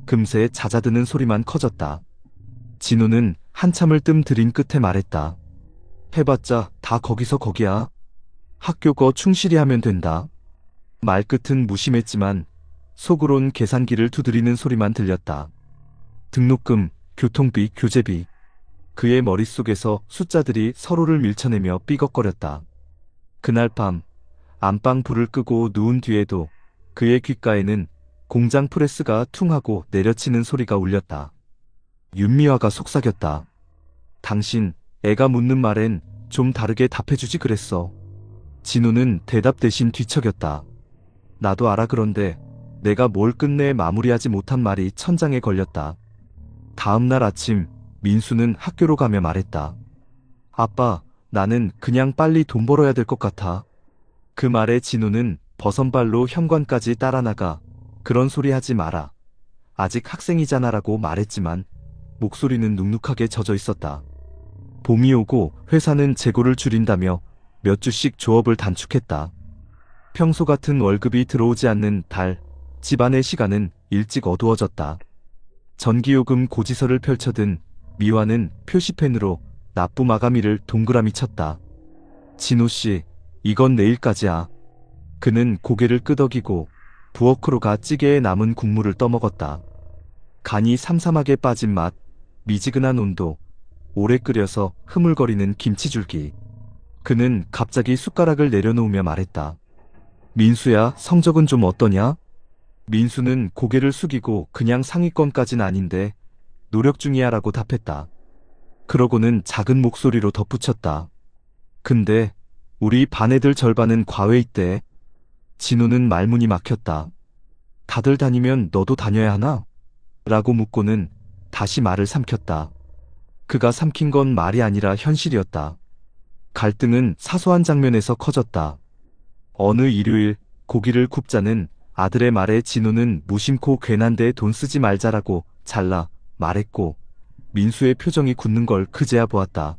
금세 잦아드는 소리만 커졌다. 진우는 한참을 뜸 들인 끝에 말했다. 해봤자 다 거기서 거기야. 학교 거 충실히 하면 된다. 말끝은 무심했지만 속으론 계산기를 두드리는 소리만 들렸다. 등록금, 교통비, 교재비. 그의 머릿속에서 숫자들이 서로를 밀쳐내며 삐걱거렸다. 그날 밤 안방 불을 끄고 누운 뒤에도 그의 귓가에는 공장 프레스가 퉁하고 내려치는 소리가 울렸다. 윤미화가 속삭였다. 당신 애가 묻는 말엔 좀 다르게 답해주지 그랬어. 진우는 대답 대신 뒤척였다. 나도 알아. 그런데 내가 뭘 끝내 마무리하지 못한 말이 천장에 걸렸다. 다음 날 아침 민수는 학교로 가며 말했다. 아빠, 나는 그냥 빨리 돈 벌어야 될 것 같아. 그 말에 진우는 버선발로 현관까지 따라 나가 그런 소리 하지 마라. 아직 학생이잖아라고 말했지만 목소리는 눅눅하게 젖어 있었다. 봄이 오고 회사는 재고를 줄인다며 몇 주씩 조업을 단축했다. 평소 같은 월급이 들어오지 않는 달, 집안의 시간은 일찍 어두워졌다. 전기요금 고지서를 펼쳐든 미화는 표시펜으로 납부 마감일을 동그라미 쳤다. 진우씨, 이건 내일까지야. 그는 고개를 끄덕이고 부엌으로 찌개에 남은 국물을 떠먹었다. 간이 삼삼하게 빠진 맛, 미지근한 온도, 오래 끓여서 흐물거리는 김치줄기. 그는 갑자기 숟가락을 내려놓으며 말했다. 민수야, 성적은 좀 어떠냐? 민수는 고개를 숙이고 그냥 상위권까진 아닌데 노력 중이야 라고 답했다. 그러고는 작은 목소리로 덧붙였다. 근데 우리 반 애들 절반은 과외 있대. 진우는 말문이 막혔다. 다들 다니면 너도 다녀야 하나? 라고 묻고는 다시 말을 삼켰다. 그가 삼킨 건 말이 아니라 현실이었다. 갈등은 사소한 장면에서 커졌다. 어느 일요일 고기를 굽자는 아들의 말에 진우는 무심코 괜한 데에 돈 쓰지 말자라고 잘라 말했고 민수의 표정이 굳는 걸 그제야 보았다.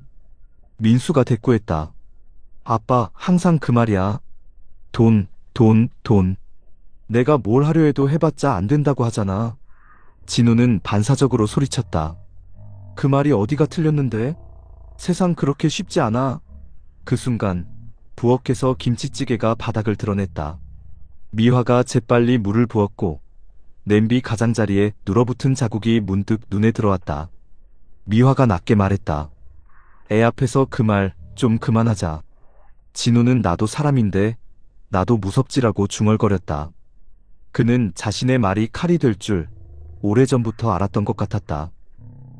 민수가 대꾸했다. 아빠, 항상 그 말이야. 돈. 내가 뭘 하려 해도 해봤자 안 된다고 하잖아. 진우는 반사적으로 소리쳤다. 그 말이 어디가 틀렸는데? 세상 그렇게 쉽지 않아. 그 순간 부엌에서 김치찌개가 바닥을 드러냈다. 미화가 재빨리 물을 부었고 냄비 가장자리에 눌어붙은 자국이 문득 눈에 들어왔다. 미화가 낮게 말했다. 애 앞에서 그 말 좀 그만하자. 진우는 나도 사람인데 나도 무섭지라고 중얼거렸다. 그는 자신의 말이 칼이 될 줄 오래전부터 알았던 것 같았다.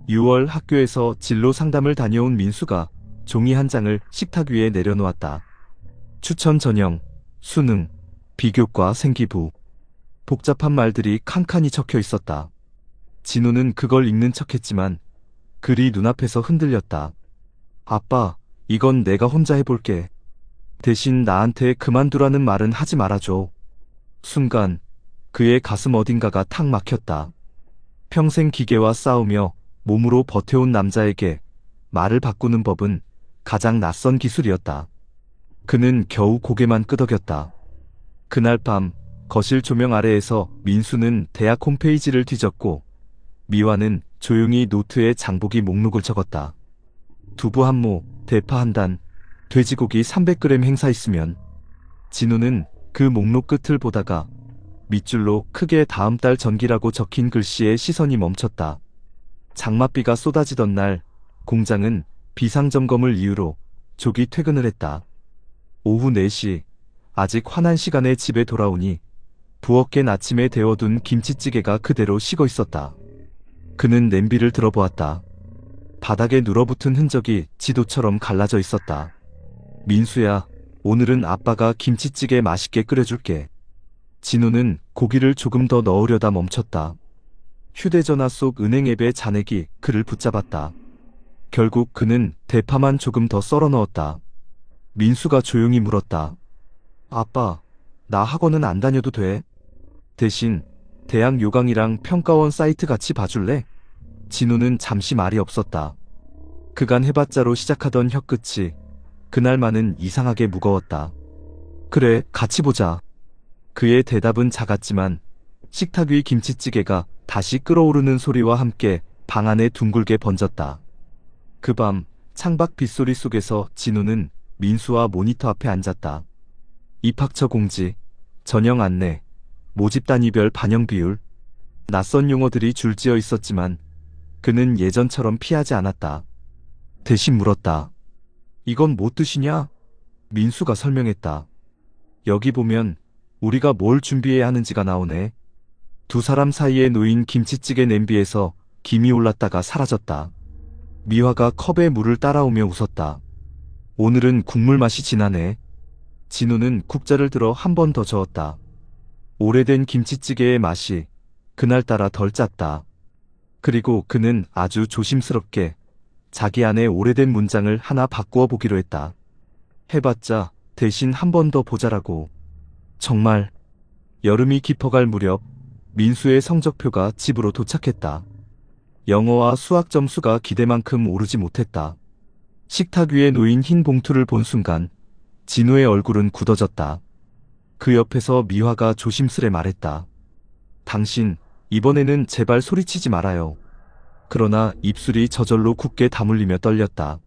6월 학교에서 진로 상담을 다녀온 민수가 종이 한 장을 식탁 위에 내려놓았다. 추천 전형, 수능, 비교과 생기부. 복잡한 말들이 칸칸이 적혀 있었다. 진우는 그걸 읽는 척했지만 글이 눈앞에서 흔들렸다. 아빠, 이건 내가 혼자 해볼게. 대신 나한테 그만두라는 말은 하지 말아줘. 순간 그의 가슴 어딘가가 탁 막혔다. 평생 기계와 싸우며 몸으로 버텨온 남자에게 말을 바꾸는 법은 가장 낯선 기술이었다. 그는 겨우 고개만 끄덕였다. 그날 밤 거실 조명 아래에서 민수는 대학 홈페이지를 뒤졌고 미화는 조용히 노트에 장보기 목록을 적었다. 두부 한 모, 대파 한 단, 돼지고기 300g 행사 있으면. 진우는 그 목록 끝을 보다가 밑줄로 크게 다음 달 전기라고 적힌 글씨에 시선이 멈췄다. 장맛비가 쏟아지던 날 공장은 비상점검을 이유로 조기 퇴근을 했다. 오후 4시 아직 환한 시간에 집에 돌아오니 부엌엔 아침에 데워둔 김치찌개가 그대로 식어 있었다. 그는 냄비를 들어보았다. 바닥에 눌어붙은 흔적이 지도처럼 갈라져 있었다. 민수야, 오늘은 아빠가 김치찌개 맛있게 끓여줄게. 진우는 고기를 조금 더 넣으려다 멈췄다. 휴대전화 속 은행 앱의 잔액이 그를 붙잡았다. 결국 그는 대파만 조금 더 썰어 넣었다. 민수가 조용히 물었다. 아빠, 나 학원은 안 다녀도 돼? 대신 대학 요강이랑 평가원 사이트 같이 봐줄래? 진우는 잠시 말이 없었다. 그간 해봤자로 시작하던 혀끝이 그날만은 이상하게 무거웠다. 그래, 같이 보자. 그의 대답은 작았지만 식탁 위 김치찌개가 다시 끓어오르는 소리와 함께 방 안에 둥글게 번졌다. 그 밤 창밖 빗소리 속에서 진우는 민수와 모니터 앞에 앉았다. 입학처 공지, 전형 안내, 모집 단위별 반영 비율, 낯선 용어들이 줄지어 있었지만 그는 예전처럼 피하지 않았다. 대신 물었다. 이건 뭐 뜻이냐? 민수가 설명했다. 여기 보면 우리가 뭘 준비해야 하는지가 나오네. 두 사람 사이에 놓인 김치찌개 냄비에서 김이 올랐다가 사라졌다. 미화가 컵에 물을 따라오며 웃었다. 오늘은 국물 맛이 진하네. 진우는 국자를 들어 한 번 더 저었다. 오래된 김치찌개의 맛이 그날따라 덜 짰다. 그리고 그는 아주 조심스럽게 자기 안에 오래된 문장을 하나 바꾸어 보기로 했다. 해봤자 대신 한 번 더 보자라고. 정말 여름이 깊어갈 무렵 민수의 성적표가 집으로 도착했다. 영어와 수학 점수가 기대만큼 오르지 못했다. 식탁 위에 놓인 흰 봉투를 본 순간 진우의 얼굴은 굳어졌다. 그 옆에서 미화가 조심스레 말했다. 당신, 이번에는 제발 소리치지 말아요. 그러나 입술이 저절로 굳게 다물리며 떨렸다.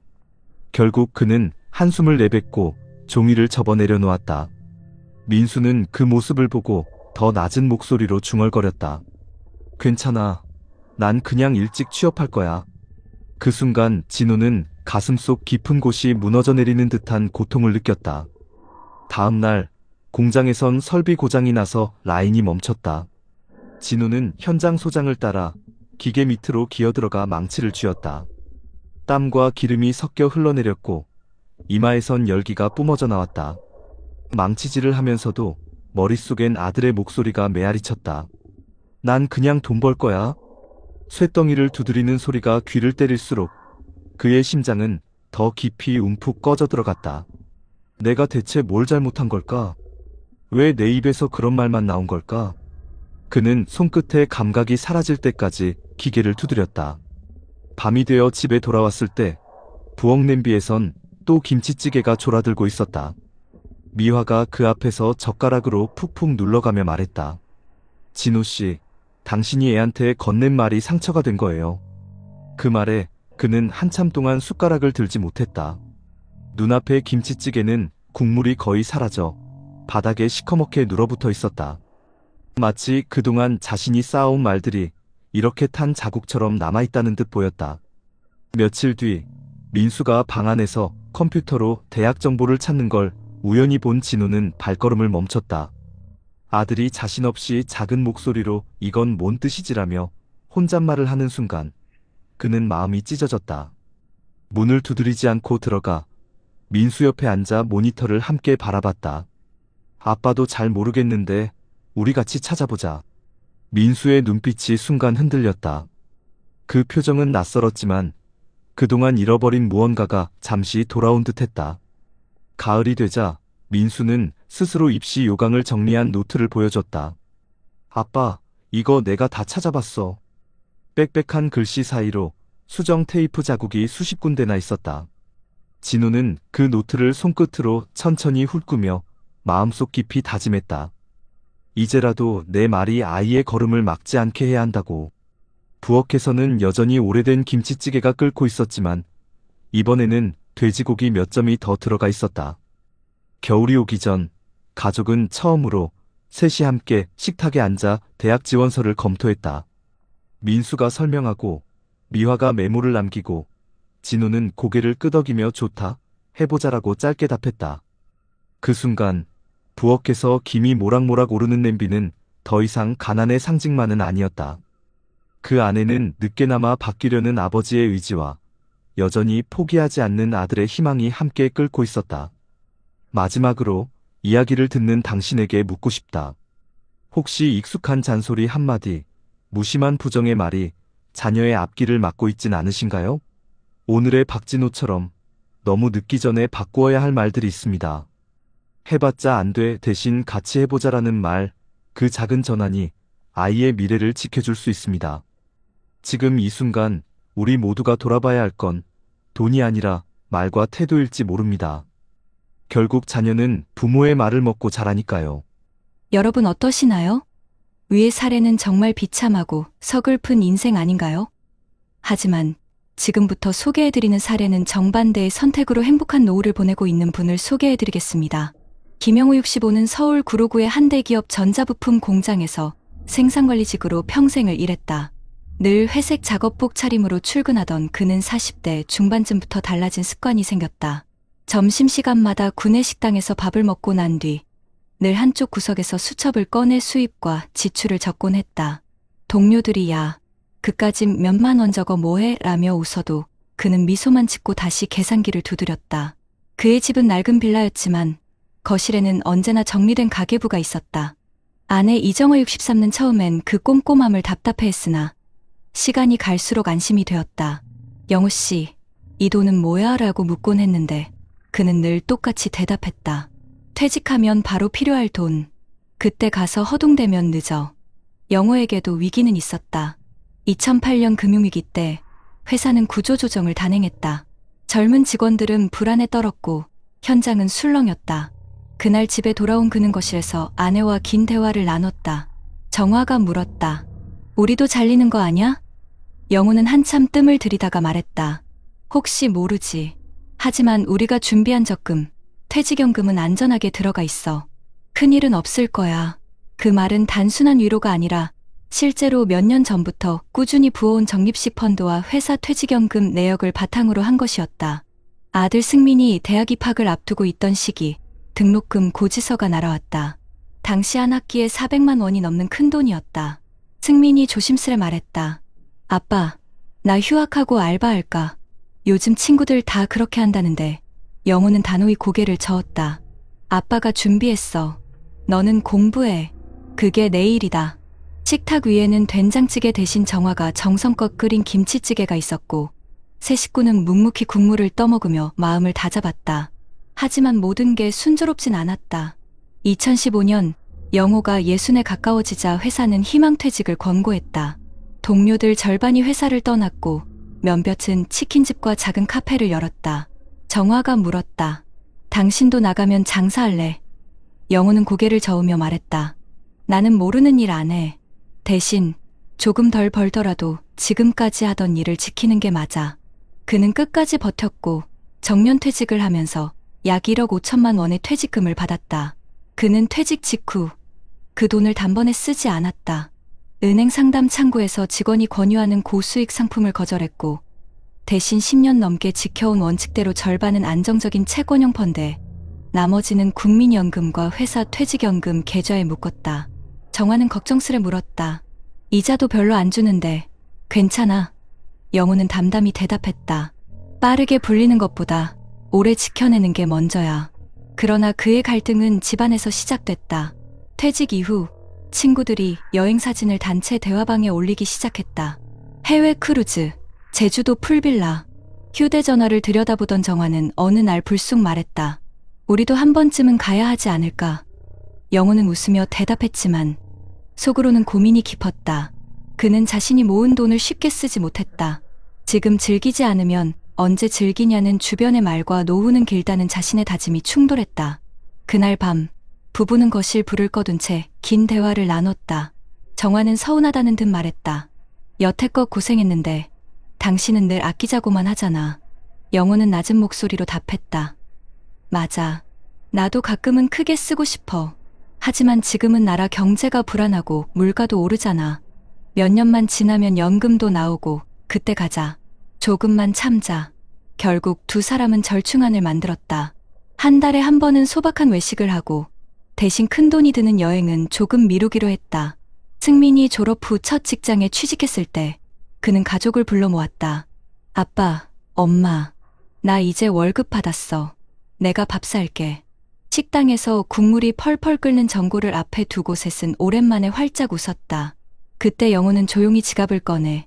결국 그는 한숨을 내뱉고 종이를 접어 내려놓았다. 민수는 그 모습을 보고 더 낮은 목소리로 중얼거렸다. 괜찮아. 난 그냥 일찍 취업할 거야. 그 순간 진우는 가슴속 깊은 곳이 무너져 내리는 듯한 고통을 느꼈다. 다음 날 공장에선 설비 고장이 나서 라인이 멈췄다. 진우는 현장 소장을 따라 기계 밑으로 기어들어가 망치를 쥐었다. 땀과 기름이 섞여 흘러내렸고 이마에선 열기가 뿜어져 나왔다. 망치질을 하면서도 머릿속엔 아들의 목소리가 메아리쳤다. 난 그냥 돈 벌 거야. 쇳덩이를 두드리는 소리가 귀를 때릴수록 그의 심장은 더 깊이 움푹 꺼져 들어갔다. 내가 대체 뭘 잘못한 걸까? 왜 내 입에서 그런 말만 나온 걸까? 그는 손끝에 감각이 사라질 때까지 기계를 두드렸다. 밤이 되어 집에 돌아왔을 때 부엌 냄비에선 또 김치찌개가 졸아들고 있었다. 미화가 그 앞에서 젓가락으로 푹푹 눌러가며 말했다. 진우 씨, 당신이 애한테 건넨 말이 상처가 된 거예요. 그 말에 그는 한참 동안 숟가락을 들지 못했다. 눈앞의 김치찌개는 국물이 거의 사라져 바닥에 시커멓게 눌어붙어 있었다. 마치 그동안 자신이 쌓아온 말들이 이렇게 탄 자국처럼 남아있다는 듯 보였다. 며칠 뒤 민수가 방 안에서 컴퓨터로 대학 정보를 찾는 걸 우연히 본 진우는 발걸음을 멈췄다. 아들이 자신 없이 작은 목소리로 이건 뭔 뜻이지라며 혼잣말을 하는 순간 그는 마음이 찢어졌다. 문을 두드리지 않고 들어가 민수 옆에 앉아 모니터를 함께 바라봤다. 아빠도 잘 모르겠는데 우리 같이 찾아보자. 민수의 눈빛이 순간 흔들렸다. 그 표정은 낯설었지만 그동안 잃어버린 무언가가 잠시 돌아온 듯했다. 가을이 되자 민수는 스스로 입시 요강을 정리한 노트를 보여줬다. 아빠, 이거 내가 다 찾아봤어. 빽빽한 글씨 사이로 수정 테이프 자국이 수십 군데나 있었다. 진우는 그 노트를 손끝으로 천천히 훑으며 마음속 깊이 다짐했다. 이제라도 내 말이 아이의 걸음을 막지 않게 해야 한다고. 부엌에서는 여전히 오래된 김치찌개가 끓고 있었지만 이번에는 돼지고기 몇 점이 더 들어가 있었다. 겨울이 오기 전 가족은 처음으로 셋이 함께 식탁에 앉아 대학 지원서를 검토했다. 민수가 설명하고 미화가 메모를 남기고 진우는 고개를 끄덕이며 좋다, 해보자라고 짧게 답했다. 그 순간 부엌에서 김이 모락모락 오르는 냄비는 더 이상 가난의 상징만은 아니었다. 그 안에는 늦게나마 바뀌려는 아버지의 의지와 여전히 포기하지 않는 아들의 희망이 함께 끓고 있었다. 마지막으로 이야기를 듣는 당신에게 묻고 싶다. 혹시 익숙한 잔소리 한마디, 무심한 부정의 말이 자녀의 앞길을 막고 있진 않으신가요? 오늘의 박진호처럼 너무 늦기 전에 바꾸어야 할 말들이 있습니다. 해봤자 안 돼 대신 같이 해보자라는 말, 그 작은 전환이 아이의 미래를 지켜줄 수 있습니다. 지금 이 순간 우리 모두가 돌아봐야 할 건 돈이 아니라 말과 태도일지 모릅니다. 결국 자녀는 부모의 말을 먹고 자라니까요. 여러분 어떠시나요? 위의 사례는 정말 비참하고 서글픈 인생 아닌가요? 하지만 지금부터 소개해드리는 사례는 정반대의 선택으로 행복한 노후를 보내고 있는 분을 소개해드리겠습니다. 김영우 65는 서울 구로구의 한 대기업 전자부품 공장에서 생산관리직으로 평생을 일했다. 늘 회색 작업복 차림으로 출근하던 그는 40대 중반쯤부터 달라진 습관이 생겼다. 점심시간마다 구내 식당에서 밥을 먹고 난 뒤 늘 한쪽 구석에서 수첩을 꺼내 수입과 지출을 적곤 했다. 동료들이 야, 그까짓 몇만 원 저거 뭐해? 라며 웃어도 그는 미소만 짓고 다시 계산기를 두드렸다. 그의 집은 낡은 빌라였지만 거실에는 언제나 정리된 가계부가 있었다. 아내 이정화 63는 처음엔 그 꼼꼼함을 답답해했으나 시간이 갈수록 안심이 되었다. 영우 씨, 이 돈은 뭐야? 라고 묻곤 했는데 그는 늘 똑같이 대답했다. 퇴직하면 바로 필요할 돈. 그때 가서 허둥대면 늦어. 영호에게도 위기는 있었다. 2008년 금융위기 때 회사는 구조조정을 단행했다. 젊은 직원들은 불안에 떨었고 현장은 술렁였다. 그날 집에 돌아온 그는 거실에서 아내와 긴 대화를 나눴다. 정화가 물었다. 우리도 잘리는 거 아냐? 영호는 한참 뜸을 들이다가 말했다. 혹시 모르지. 하지만 우리가 준비한 적금, 퇴직연금은 안전하게 들어가 있어. 큰일은 없을 거야. 그 말은 단순한 위로가 아니라 실제로 몇 년 전부터 꾸준히 부어온 적립식 펀드와 회사 퇴직연금 내역을 바탕으로 한 것이었다. 아들 승민이 대학 입학을 앞두고 있던 시기 등록금 고지서가 날아왔다. 당시 한 학기에 400만 원이 넘는 큰돈이었다. 승민이 조심스레 말했다. 아빠, 나 휴학하고 알바할까? 요즘 친구들 다 그렇게 한다는데. 영호는 단호히 고개를 저었다. 아빠가 준비했어. 너는 공부해. 그게 내일이다. 식탁 위에는 된장찌개 대신 정화가 정성껏 끓인 김치찌개가 있었고 세 식구는 묵묵히 국물을 떠먹으며 마음을 다잡았다. 하지만 모든 게 순조롭진 않았다. 2015년 영호가 60에 가까워지자 회사는 희망퇴직을 권고했다. 동료들 절반이 회사를 떠났고 몇몇은 치킨집과 작은 카페를 열었다. 정화가 물었다. 당신도 나가면 장사할래? 영호는 고개를 저으며 말했다. 나는 모르는 일 안 해. 대신 조금 덜 벌더라도 지금까지 하던 일을 지키는 게 맞아. 그는 끝까지 버텼고 정년퇴직을 하면서 약 1억 5천만 원의 퇴직금을 받았다. 그는 퇴직 직후 그 돈을 단번에 쓰지 않았다. 은행 상담 창구에서 직원이 권유하는 고수익 상품을 거절했고 대신 10년 넘게 지켜온 원칙대로 절반은 안정적인 채권형 펀드에 나머지는 국민연금과 회사 퇴직연금 계좌에 묶었다. 정화는 걱정스레 물었다. 이자도 별로 안 주는데 괜찮아? 영호는 담담히 대답했다. 빠르게 불리는 것보다 오래 지켜내는 게 먼저야. 그러나 그의 갈등은 집안에서 시작됐다. 퇴직 이후 친구들이 여행 사진을 단체 대화방에 올리기 시작했다. 해외 크루즈, 제주도 풀빌라, 휴대전화를 들여다보던 정화는 어느 날 불쑥 말했다. 우리도 한 번쯤은 가야 하지 않을까? 영호는 웃으며 대답했지만 속으로는 고민이 깊었다. 그는 자신이 모은 돈을 쉽게 쓰지 못했다. 지금 즐기지 않으면 언제 즐기냐는 주변의 말과 노후는 길다는 자신의 다짐이 충돌했다. 그날 밤 부부는 거실 불을 꺼둔 채 긴 대화를 나눴다. 정화는 서운하다는 듯 말했다. 여태껏 고생했는데 당신은 늘 아끼자고만 하잖아. 영호는 낮은 목소리로 답했다. 맞아. 나도 가끔은 크게 쓰고 싶어. 하지만 지금은 나라 경제가 불안하고 물가도 오르잖아. 몇 년만 지나면 연금도 나오고 그때 가자. 조금만 참자. 결국 두 사람은 절충안을 만들었다. 한 달에 한 번은 소박한 외식을 하고 대신 큰돈이 드는 여행은 조금 미루기로 했다. 승민이 졸업 후 첫 직장에 취직했을 때 그는 가족을 불러 모았다. 아빠, 엄마, 나 이제 월급 받았어. 내가 밥 살게. 식당에서 국물이 펄펄 끓는 전골을 앞에 두고 셋은 오랜만에 활짝 웃었다. 그때 영호는 조용히 지갑을 꺼내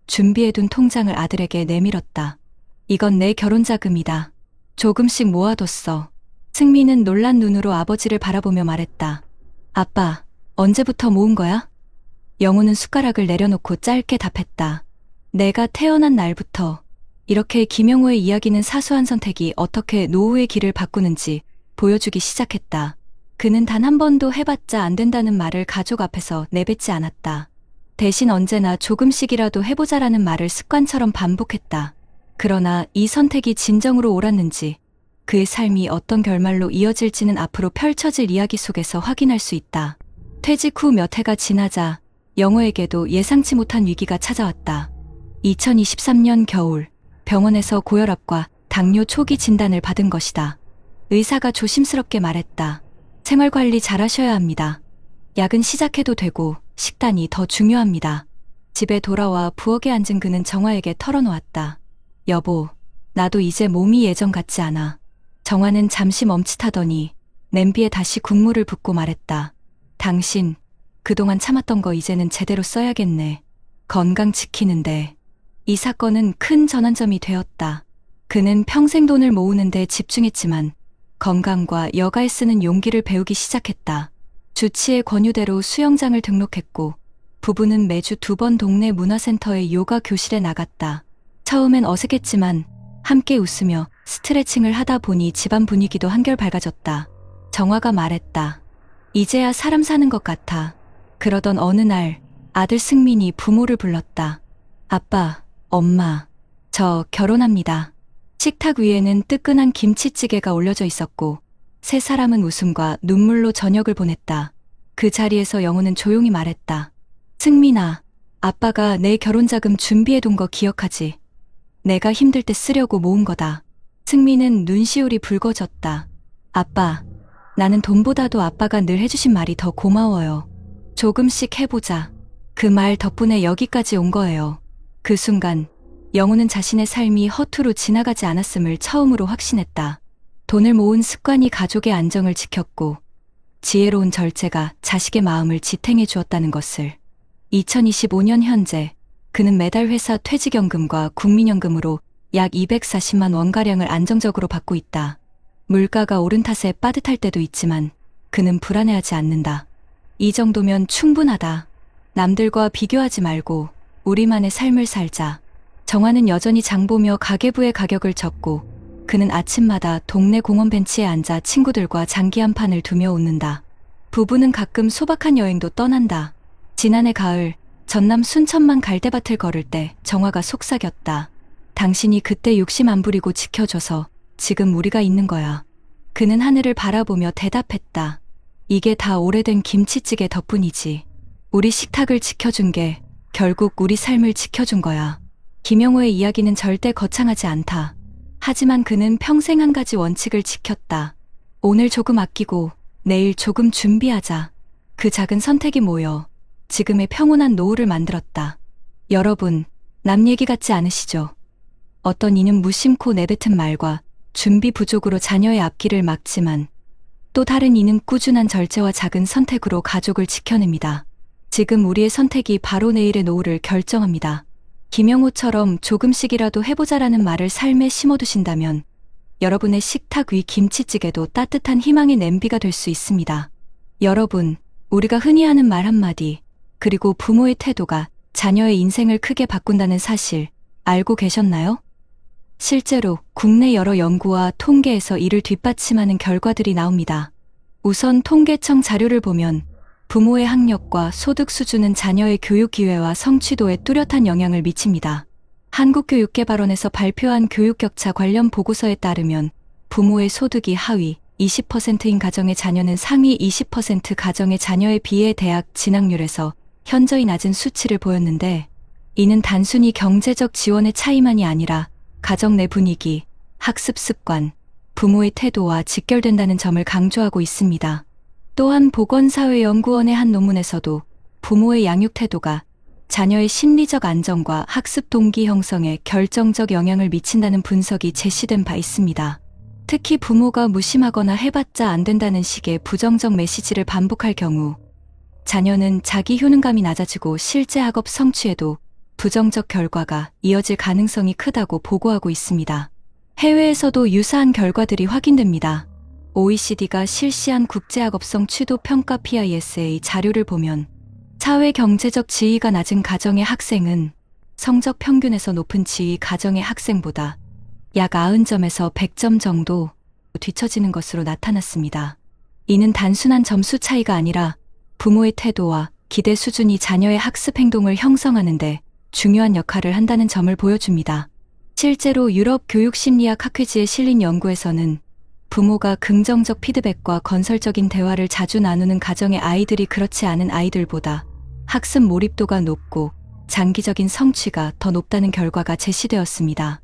준비해둔 통장을 아들에게 내밀었다. 이건 내 결혼자금이다. 조금씩 모아뒀어. 승민은 놀란 눈으로 아버지를 바라보며 말했다. 아빠, 언제부터 모은 거야? 영호는 숟가락을 내려놓고 짧게 답했다. 내가 태어난 날부터. 이렇게 김영호의 이야기는 사소한 선택이 어떻게 노후의 길을 바꾸는지 보여주기 시작했다. 그는 단 한 번도 해봤자 안 된다는 말을 가족 앞에서 내뱉지 않았다. 대신 언제나 조금씩이라도 해보자라는 말을 습관처럼 반복했다. 그러나 이 선택이 진정으로 옳았는지, 그의 삶이 어떤 결말로 이어질지는 앞으로 펼쳐질 이야기 속에서 확인할 수 있다. 퇴직 후 몇 해가 지나자 영호에게도 예상치 못한 위기가 찾아왔다. 2023년 겨울, 병원에서 고혈압과 당뇨 초기 진단을 받은 것이다. 의사가 조심스럽게 말했다. 생활관리 잘하셔야 합니다. 약은 시작해도 되고 식단이 더 중요합니다. 집에 돌아와 부엌에 앉은 그는 정화에게 털어놓았다. 여보, 나도 이제 몸이 예전 같지 않아. 정화는 잠시 멈칫하더니 냄비에 다시 국물을 붓고 말했다. 당신, 그동안 참았던 거 이제는 제대로 써야겠네. 건강 지키는데. 이 사건은 큰 전환점이 되었다. 그는 평생 돈을 모으는데 집중했지만 건강과 여가에 쓰는 용기를 배우기 시작했다. 주치의 권유대로 수영장을 등록했고 부부는 매주 2번 동네 문화센터의 요가 교실에 나갔다. 처음엔 어색했지만 함께 웃으며 스트레칭을 하다 보니 집안 분위기도 한결 밝아졌다. 정화가 말했다. 이제야 사람 사는 것 같아. 그러던 어느 날 아들 승민이 부모를 불렀다. 아빠, 엄마, 저 결혼합니다. 식탁 위에는 뜨끈한 김치찌개가 올려져 있었고 세 사람은 웃음과 눈물로 저녁을 보냈다. 그 자리에서 영호는 조용히 말했다. 승민아, 아빠가 내 결혼자금 준비해둔 거 기억하지? 내가 힘들 때 쓰려고 모은 거다. 승민은 눈시울이 붉어졌다. 아빠, 나는 돈보다도 아빠가 늘 해주신 말이 더 고마워요. 조금씩 해보자. 그 말 덕분에 여기까지 온 거예요. 그 순간 영호는 자신의 삶이 허투루 지나가지 않았음을 처음으로 확신했다. 돈을 모은 습관이 가족의 안정을 지켰고 지혜로운 절제가 자식의 마음을 지탱해 주었다는 것을. 2025년 현재 그는 매달 회사 퇴직연금과 국민연금으로 약 240만 원가량을 안정적으로 받고 있다. 물가가 오른 탓에 빠듯할 때도 있지만 그는 불안해하지 않는다. 이 정도면 충분하다. 남들과 비교하지 말고 우리만의 삶을 살자. 정화는 여전히 장보며 가계부의 가격을 적고 그는 아침마다 동네 공원 벤치에 앉아 친구들과 장기 한 판을 두며 웃는다. 부부는 가끔 소박한 여행도 떠난다. 지난해 가을 전남 순천만 갈대밭을 걸을 때 정화가 속삭였다. 당신이 그때 욕심 안 부리고 지켜줘서 지금 우리가 있는 거야. 그는 하늘을 바라보며 대답했다. 이게 다 오래된 김치찌개 덕분이지. 우리 식탁을 지켜준 게 결국 우리 삶을 지켜준 거야. 김영호의 이야기는 절대 거창하지 않다. 하지만 그는 평생 한 가지 원칙을 지켰다. 오늘 조금 아끼고 내일 조금 준비하자. 그 작은 선택이 모여 지금의 평온한 노후를 만들었다. 여러분, 남 얘기 같지 않으시죠? 어떤 이는 무심코 내뱉은 말과 준비 부족으로 자녀의 앞길을 막지만 또 다른 이는 꾸준한 절제와 작은 선택으로 가족을 지켜냅니다. 지금 우리의 선택이 바로 내일의 노후를 결정합니다. 김영호처럼 조금씩이라도 해보자라는 말을 삶에 심어두신다면 여러분의 식탁 위 김치찌개도 따뜻한 희망의 냄비가 될 수 있습니다. 여러분, 우리가 흔히 하는 말 한마디, 그리고 부모의 태도가 자녀의 인생을 크게 바꾼다는 사실 알고 계셨나요? 실제로 국내 여러 연구와 통계에서 이를 뒷받침하는 결과들이 나옵니다. 우선 통계청 자료를 보면 부모의 학력과 소득 수준은 자녀의 교육 기회와 성취도에 뚜렷한 영향을 미칩니다. 한국교육개발원에서 발표한 교육격차 관련 보고서에 따르면 부모의 소득이 하위 20%인 가정의 자녀는 상위 20% 가정의 자녀에 비해 대학 진학률에서 현저히 낮은 수치를 보였는데 이는 단순히 경제적 지원의 차이만이 아니라 가정 내 분위기, 학습 습관, 부모의 태도와 직결된다는 점을 강조하고 있습니다. 또한 보건사회연구원의 한 논문에서도 부모의 양육 태도가 자녀의 심리적 안정과 학습 동기 형성에 결정적 영향을 미친다는 분석이 제시된 바 있습니다. 특히 부모가 무심하거나 해봤자 안 된다는 식의 부정적 메시지를 반복할 경우 자녀는 자기 효능감이 낮아지고 실제 학업 성취에도 부정적 결과가 이어질 가능성이 크다고 보고하고 있습니다. 해외에서도 유사한 결과들이 확인됩니다. OECD가 실시한 국제학업성 취도 평가 PISA 자료를 보면 사회 경제적 지위가 낮은 가정의 학생은 성적 평균에서 높은 지위 가정의 학생보다 약 90점에서 100점 정도 뒤처지는 것으로 나타났습니다. 이는 단순한 점수 차이가 아니라 부모의 태도와 기대 수준이 자녀의 학습 행동을 형성하는데 중요한 역할을 한다는 점을 보여줍니다. 실제로 유럽 교육심리학 학회지에 실린 연구에서는 부모가 긍정적 피드백과 건설적인 대화를 자주 나누는 가정의 아이들이 그렇지 않은 아이들보다 학습 몰입도가 높고 장기적인 성취가 더 높다는 결과가 제시되었습니다.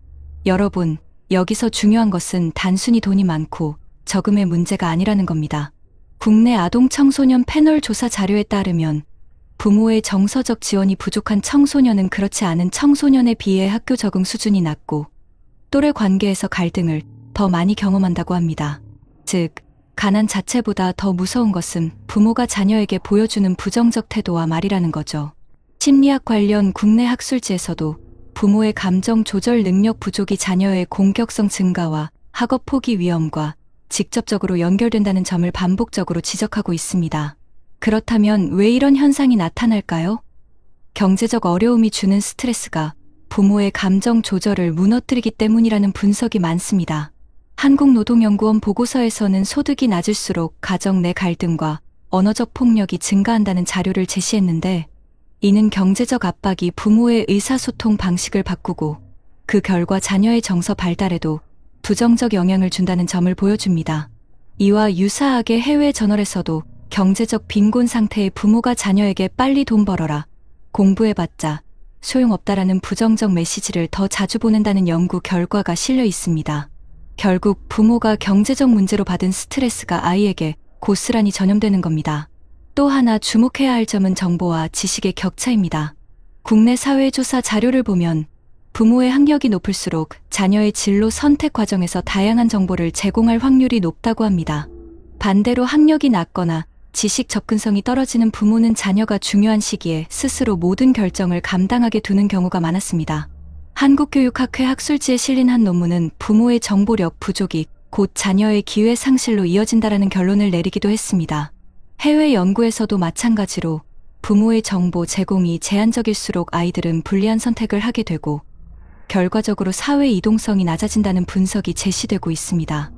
여러분, 여기서 중요한 것은 단순히 돈이 많고 저금의 문제가 아니라는 겁니다. 국내 아동 청소년 패널 조사 자료에 따르면 부모의 정서적 지원이 부족한 청소년은 그렇지 않은 청소년에 비해 학교 적응 수준이 낮고 또래 관계에서 갈등을 더 많이 경험한다고 합니다. 즉, 가난 자체보다 더 무서운 것은 부모가 자녀에게 보여주는 부정적 태도와 말이라는 거죠. 심리학 관련 국내 학술지에서도 부모의 감정 조절 능력 부족이 자녀의 공격성 증가와 학업 포기 위험과 직접적으로 연결된다는 점을 반복적으로 지적하고 있습니다. 그렇다면 왜 이런 현상이 나타날까요? 경제적 어려움이 주는 스트레스가 부모의 감정 조절을 무너뜨리기 때문이라는 분석이 많습니다. 한국노동연구원 보고서에서는 소득이 낮을수록 가정 내 갈등과 언어적 폭력이 증가한다는 자료를 제시했는데, 이는 경제적 압박이 부모의 의사소통 방식을 바꾸고 그 결과 자녀의 정서 발달에도 부정적 영향을 준다는 점을 보여줍니다. 이와 유사하게 해외 저널에서도 경제적 빈곤 상태의 부모가 자녀에게 빨리 돈 벌어라, 공부해봤자 소용없다라는 부정적 메시지를 더 자주 보낸다는 연구 결과가 실려 있습니다. 결국 부모가 경제적 문제로 받은 스트레스가 아이에게 고스란히 전염되는 겁니다. 또 하나 주목해야 할 점은 정보와 지식의 격차입니다. 국내 사회조사 자료를 보면 부모의 학력이 높을수록 자녀의 진로 선택 과정에서 다양한 정보를 제공할 확률이 높다고 합니다. 반대로 학력이 낮거나 지식 접근성이 떨어지는 부모는 자녀가 중요한 시기에 스스로 모든 결정을 감당하게 두는 경우가 많았습니다. 한국교육학회 학술지에 실린 한 논문은 부모의 정보력 부족이 곧 자녀의 기회 상실로 이어진다라는 결론을 내리기도 했습니다. 해외 연구에서도 마찬가지로 부모의 정보 제공이 제한적일수록 아이들은 불리한 선택을 하게 되고 결과적으로 사회 이동성이 낮아진다는 분석이 제시되고 있습니다.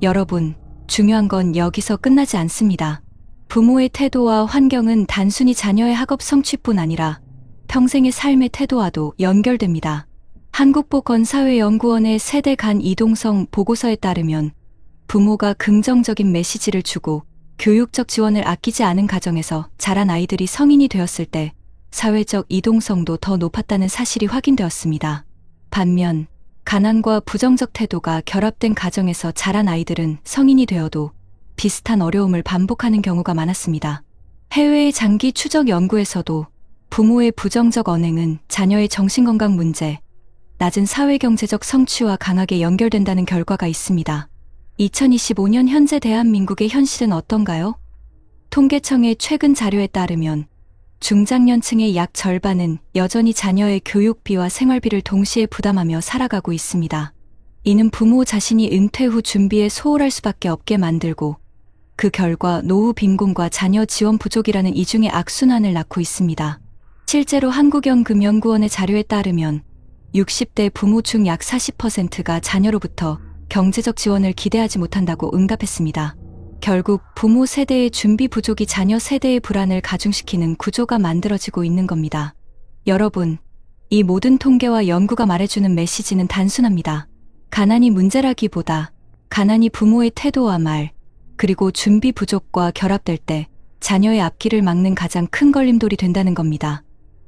여러분, 중요한 건 여기서 끝나지 않습니다. 부모의 태도와 환경은 단순히 자녀의 학업 성취뿐 아니라 평생의 삶의 태도와도 연결됩니다. 한국보건사회연구원의 세대 간 이동성 보고서에 따르면 부모가 긍정적인 메시지를 주고 교육적 지원을 아끼지 않은 가정에서 자란 아이들이 성인이 되었을 때 사회적 이동성도 더 높았다는 사실이 확인되었습니다. 반면 가난과 부정적 태도가 결합된 가정에서 자란 아이들은 성인이 되어도 비슷한 어려움을 반복하는 경우가 많았습니다. 해외의 장기 추적 연구에서도 부모의 부정적 언행은 자녀의 정신건강 문제, 낮은 사회경제적 성취와 강하게 연결된다는 결과가 있습니다. 2025년 현재 대한민국의 현실은 어떤가요? 통계청의 최근 자료에 따르면 중장년층의 약 절반은 여전히 자녀의 교육비와 생활비를 동시에 부담하며 살아가고 있습니다. 이는 부모 자신이 은퇴 후 준비에 소홀할 수밖에 없게 만들고 그 결과 노후 빈곤과 자녀 지원 부족이라는 이중의 악순환을 낳고 있습니다. 실제로 한국연금연구원의 자료에 따르면 60대 부모 중 약 40%가 자녀로부터 경제적 지원을 기대하지 못한다고 응답했습니다. 결국 부모 세대의 준비 부족이 자녀 세대의 불안을 가중시키는 구조가 만들어지고 있는 겁니다. 여러분, 이 모든 통계와 연구가 말해주는 메시지는 단순합니다. 가난이 문제라기보다 가난이 부모의 태도와 말, 그리고 준비 부족과 결합될 때 자녀의 앞길을 막는 가장 큰 걸림돌이 된다는 겁니다.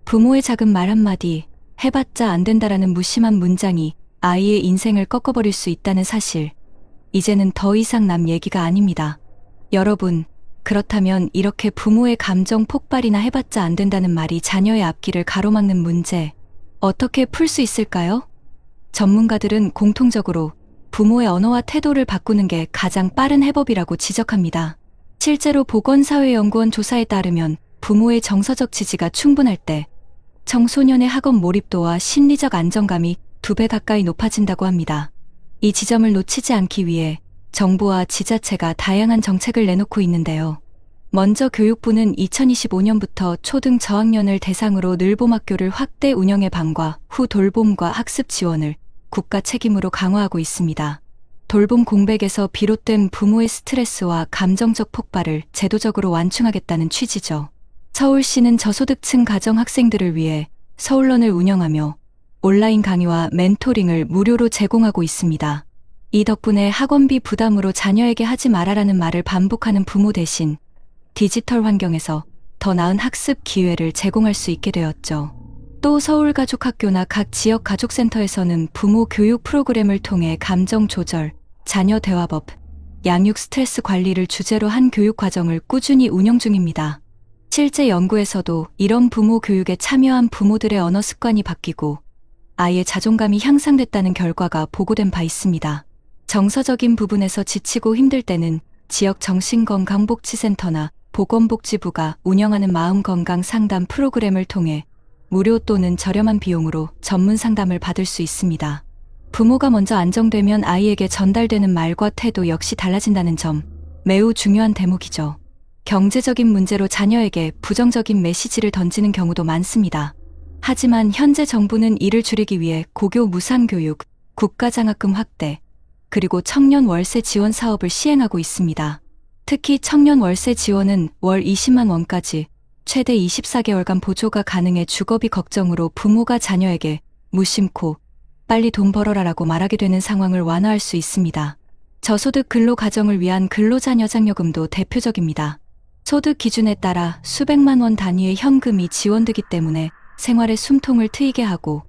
부모의 작은 말 한마디, 해봤자 안 된다라는 무심한 문장이 아이의 인생을 꺾어버릴 수 있다는 사실, 이제는 더 이상 남 얘기가 아닙니다. 여러분, 그렇다면 이렇게 부모의 감정 폭발이나 해봤자 안 된다는 말이 자녀의 앞길을 가로막는 문제, 어떻게 풀 수 있을까요? 전문가들은 공통적으로 부모의 언어와 태도를 바꾸는 게 가장 빠른 해법이라고 지적합니다. 실제로 보건사회연구원 조사에 따르면 부모의 정서적 지지가 충분할 때 청소년의 학업 몰입도와 심리적 안정감이 2배 가까이 높아진다고 합니다. 이 지점을 놓치지 않기 위해 정부와 지자체가 다양한 정책을 내놓고 있는데요. 먼저 교육부는 2025년부터 초등 저학년을 대상으로 늘봄학교를 확대 운영해 방과 후 돌봄과 학습 지원을 국가 책임으로 강화하고 있습니다. 돌봄 공백에서 비롯된 부모의 스트레스와 감정적 폭발을 제도적으로 완충하겠다는 취지죠. 서울시는 저소득층 가정 학생들을 위해 서울런을 운영하며 온라인 강의와 멘토링을 무료로 제공하고 있습니다. 이 덕분에 학원비 부담으로 자녀에게 하지 말아라는 말을 반복하는 부모 대신 디지털 환경에서 더 나은 학습 기회를 제공할 수 있게 되었죠. 또 서울가족학교나 각 지역 가족센터에서는 부모 교육 프로그램을 통해 감정 조절, 자녀 대화법, 양육 스트레스 관리를 주제로 한 교육 과정을 꾸준히 운영 중입니다. 실제 연구에서도 이런 부모 교육에 참여한 부모들의 언어 습관이 바뀌고 아이의 자존감이 향상됐다는 결과가 보고된 바 있습니다. 정서적인 부분에서 지치고 힘들 때는 지역 정신건강복지센터나 보건복지부가 운영하는 마음건강 상담 프로그램을 통해 무료 또는 저렴한 비용으로 전문 상담을 받을 수 있습니다. 부모가 먼저 안정되면 아이에게 전달되는 말과 태도 역시 달라진다는 점, 매우 중요한 대목이죠. 경제적인 문제로 자녀에게 부정적인 메시지를 던지는 경우도 많습니다. 하지만 현재 정부는 이를 줄이기 위해 고교 무상교육, 국가장학금 확대, 그리고 청년 월세 지원 사업을 시행하고 있습니다. 특히 청년 월세 지원은 월 20만 원까지 최대 24개월간 보조가 가능해 주거비 걱정으로 부모가 자녀에게 무심코 빨리 돈 벌어라라고 말하게 되는 상황을 완화할 수 있습니다. 저소득 근로가정을 위한 근로자녀장려금도 대표적입니다. 소득 기준에 따라 수백만 원 단위의 현금이 지원되기 때문에 생활에 숨통을 트이게 하고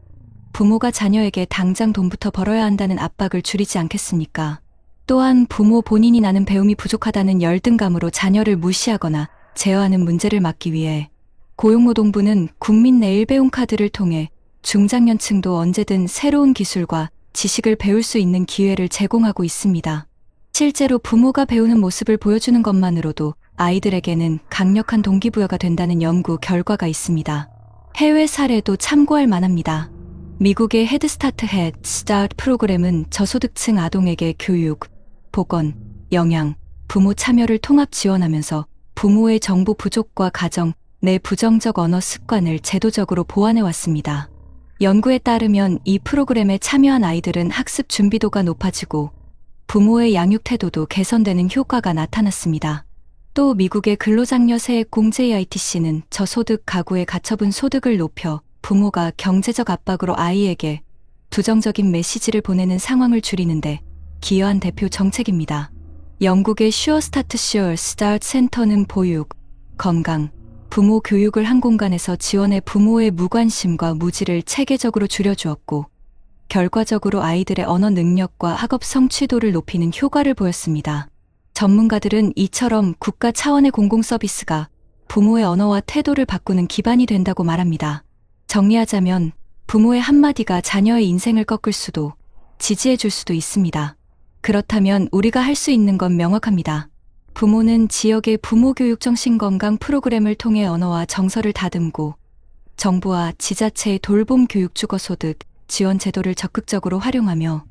부모가 자녀에게 당장 돈부터 벌어야 한다는 압박을 줄이지 않겠습니까? 또한 부모 본인이 나는 배움이 부족하다는 열등감으로 자녀를 무시하거나 제어하는 문제를 막기 위해 고용노동부는 국민 내일 배움 카드를 통해 중장년층도 언제든 새로운 기술과 지식을 배울 수 있는 기회를 제공하고 있습니다. 실제로 부모가 배우는 모습을 보여주는 것만으로도 아이들에게는 강력한 동기부여가 된다는 연구 결과가 있습니다. 해외 사례도 참고할 만합니다. 미국의 헤드스타트 헤드 스타트 프로그램은 저소득층 아동에게 교육, 보건, 영양, 부모 참여를 통합 지원하면서 부모의 정보 부족과 가정 내 부정적 언어 습관을 제도적으로 보완해 왔습니다. 연구에 따르면 이 프로그램에 참여한 아이들은 학습 준비도가 높아지고 부모의 양육 태도도 개선되는 효과가 나타났습니다. 또 미국의 근로장려 세액공 JITC는 저소득 가구의 가처분 소득을 높여 부모가 경제적 압박으로 아이에게 부정적인 메시지를 보내는 상황을 줄이는데 기여한 대표 정책입니다. 영국의 Sure Start Sure Start 센터는 보육, 건강, 부모 교육을 한 공간에서 지원해 부모의 무관심과 무지를 체계적으로 줄여주었고 결과적으로 아이들의 언어 능력과 학업 성취도를 높이는 효과를 보였습니다. 전문가들은 이처럼 국가 차원의 공공 서비스가 부모의 언어와 태도를 바꾸는 기반이 된다고 말합니다. 정리하자면 부모의 한마디가 자녀의 인생을 꺾을 수도 지지해 줄 수도 있습니다. 그렇다면 우리가 할 수 있는 건 명확합니다. 부모는 지역의 부모교육 정신건강 프로그램을 통해 언어와 정서를 다듬고 정부와 지자체의 돌봄 교육 주거소득 지원 제도를 적극적으로 활용하며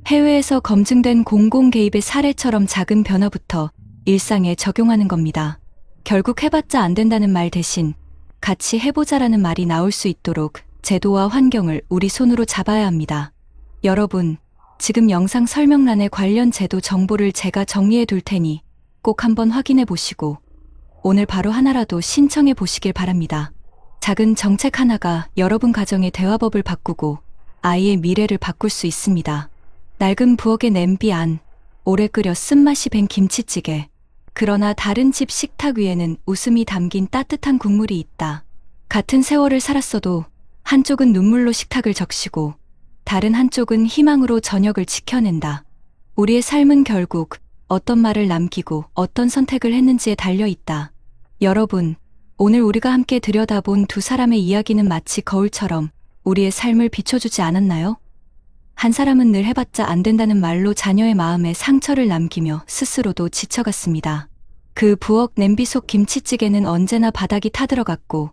해외에서 검증된 공공 개입의 사례처럼 작은 변화부터 일상에 적용하는 겁니다. 결국 해봤자 안 된다는 말 대신 같이 해보자라는 말이 나올 수 있도록 제도와 환경을 우리 손으로 잡아야 합니다. 여러분, 지금 영상 설명란에 관련 제도 정보를 제가 정리해 둘 테니 꼭 한번 확인해 보시고 오늘 바로 하나라도 신청해 보시길 바랍니다. 작은 정책 하나가 여러분 가정의 대화법을 바꾸고 아이의 미래를 바꿀 수 있습니다. 낡은 부엌의 냄비 안, 오래 끓여 쓴맛이 밴 김치찌개. 그러나 다른 집 식탁 위에는 웃음이 담긴 따뜻한 국물이 있다. 같은 세월을 살았어도 한쪽은 눈물로 식탁을 적시고 다른 한쪽은 희망으로 저녁을 지켜낸다. 우리의 삶은 결국 어떤 말을 남기고 어떤 선택을 했는지에 달려 있다. 여러분, 오늘 우리가 함께 들여다본 두 사람의 이야기는 마치 거울처럼 우리의 삶을 비춰주지 않았나요? 한 사람은 늘 해봤자 안 된다는 말로 자녀의 마음에 상처를 남기며 스스로도 지쳐갔습니다. 그 부엌 냄비 속 김치찌개는 언제나 바닥이 타들어갔고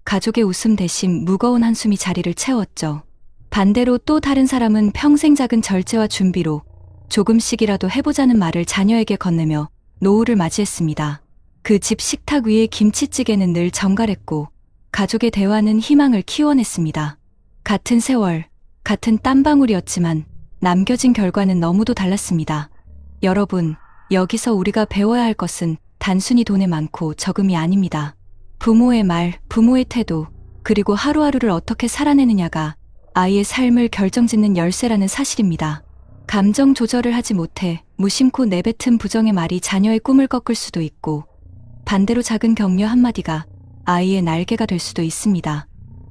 가족의 웃음 대신 무거운 한숨이 자리를 채웠죠. 반대로 또 다른 사람은 평생 작은 절제와 준비로 조금씩이라도 해보자는 말을 자녀에게 건네며 노후를 맞이했습니다. 그 집 식탁 위의 김치찌개는 늘 정갈했고 가족의 대화는 희망을 키워냈습니다. 같은 세월, 같은 땀방울이었지만 남겨진 결과는 너무도 달랐습니다. 여러분, 여기서 우리가 배워야 할 것은 단순히 돈의 많고 적음이 아닙니다. 부모의 말, 부모의 태도, 그리고 하루하루를 어떻게 살아내느냐가 아이의 삶을 결정짓는 열쇠라는 사실입니다. 감정 조절을 하지 못해 무심코 내뱉은 부정의 말이 자녀의 꿈을 꺾을 수도 있고, 반대로 작은 격려 한마디가 아이의 날개가 될 수도 있습니다.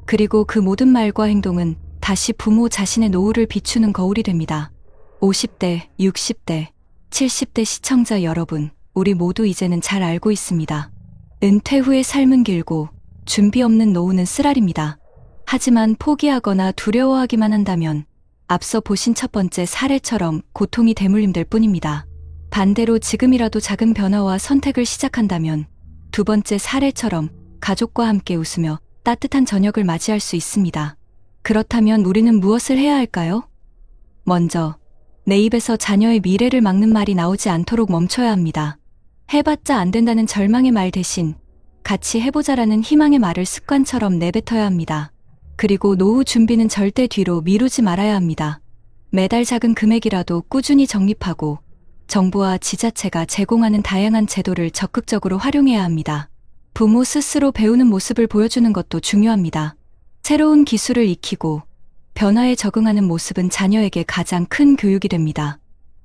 그리고 그 모든 말과 행동은 다시 부모 자신의 노후를 비추는 거울이 됩니다. 50대, 60대, 70대 시청자 여러분, 우리 모두 이제는 잘 알고 있습니다. 은퇴 후의 삶은 길고 준비 없는 노후는 쓰라립니다. 하지만 포기하거나 두려워하기만 한다면 앞서 보신 첫 번째 사례처럼 고통이 대물림될 뿐입니다. 반대로 지금이라도 작은 변화와 선택을 시작한다면 두 번째 사례처럼 가족과 함께 웃으며 따뜻한 저녁을 맞이할 수 있습니다. 그렇다면 우리는 무엇을 해야 할까요? 먼저 내 입에서 자녀의 미래를 막는 말이 나오지 않도록 멈춰야 합니다. 해봤자 안 된다는 절망의 말 대신 같이 해보자라는 희망의 말을 습관처럼 내뱉어야 합니다. 그리고 노후 준비는 절대 뒤로 미루지 말아야 합니다. 매달 작은 금액이라도 꾸준히 적립하고 정부와 지자체가 제공하는 다양한 제도를 적극적으로 활용해야 합니다. 부모 스스로 배우는 모습을 보여주는 것도 중요합니다. 새로운 기술을 익히고 변화에 적응하는 모습은 자녀에게 가장 큰 교육이 됩니다.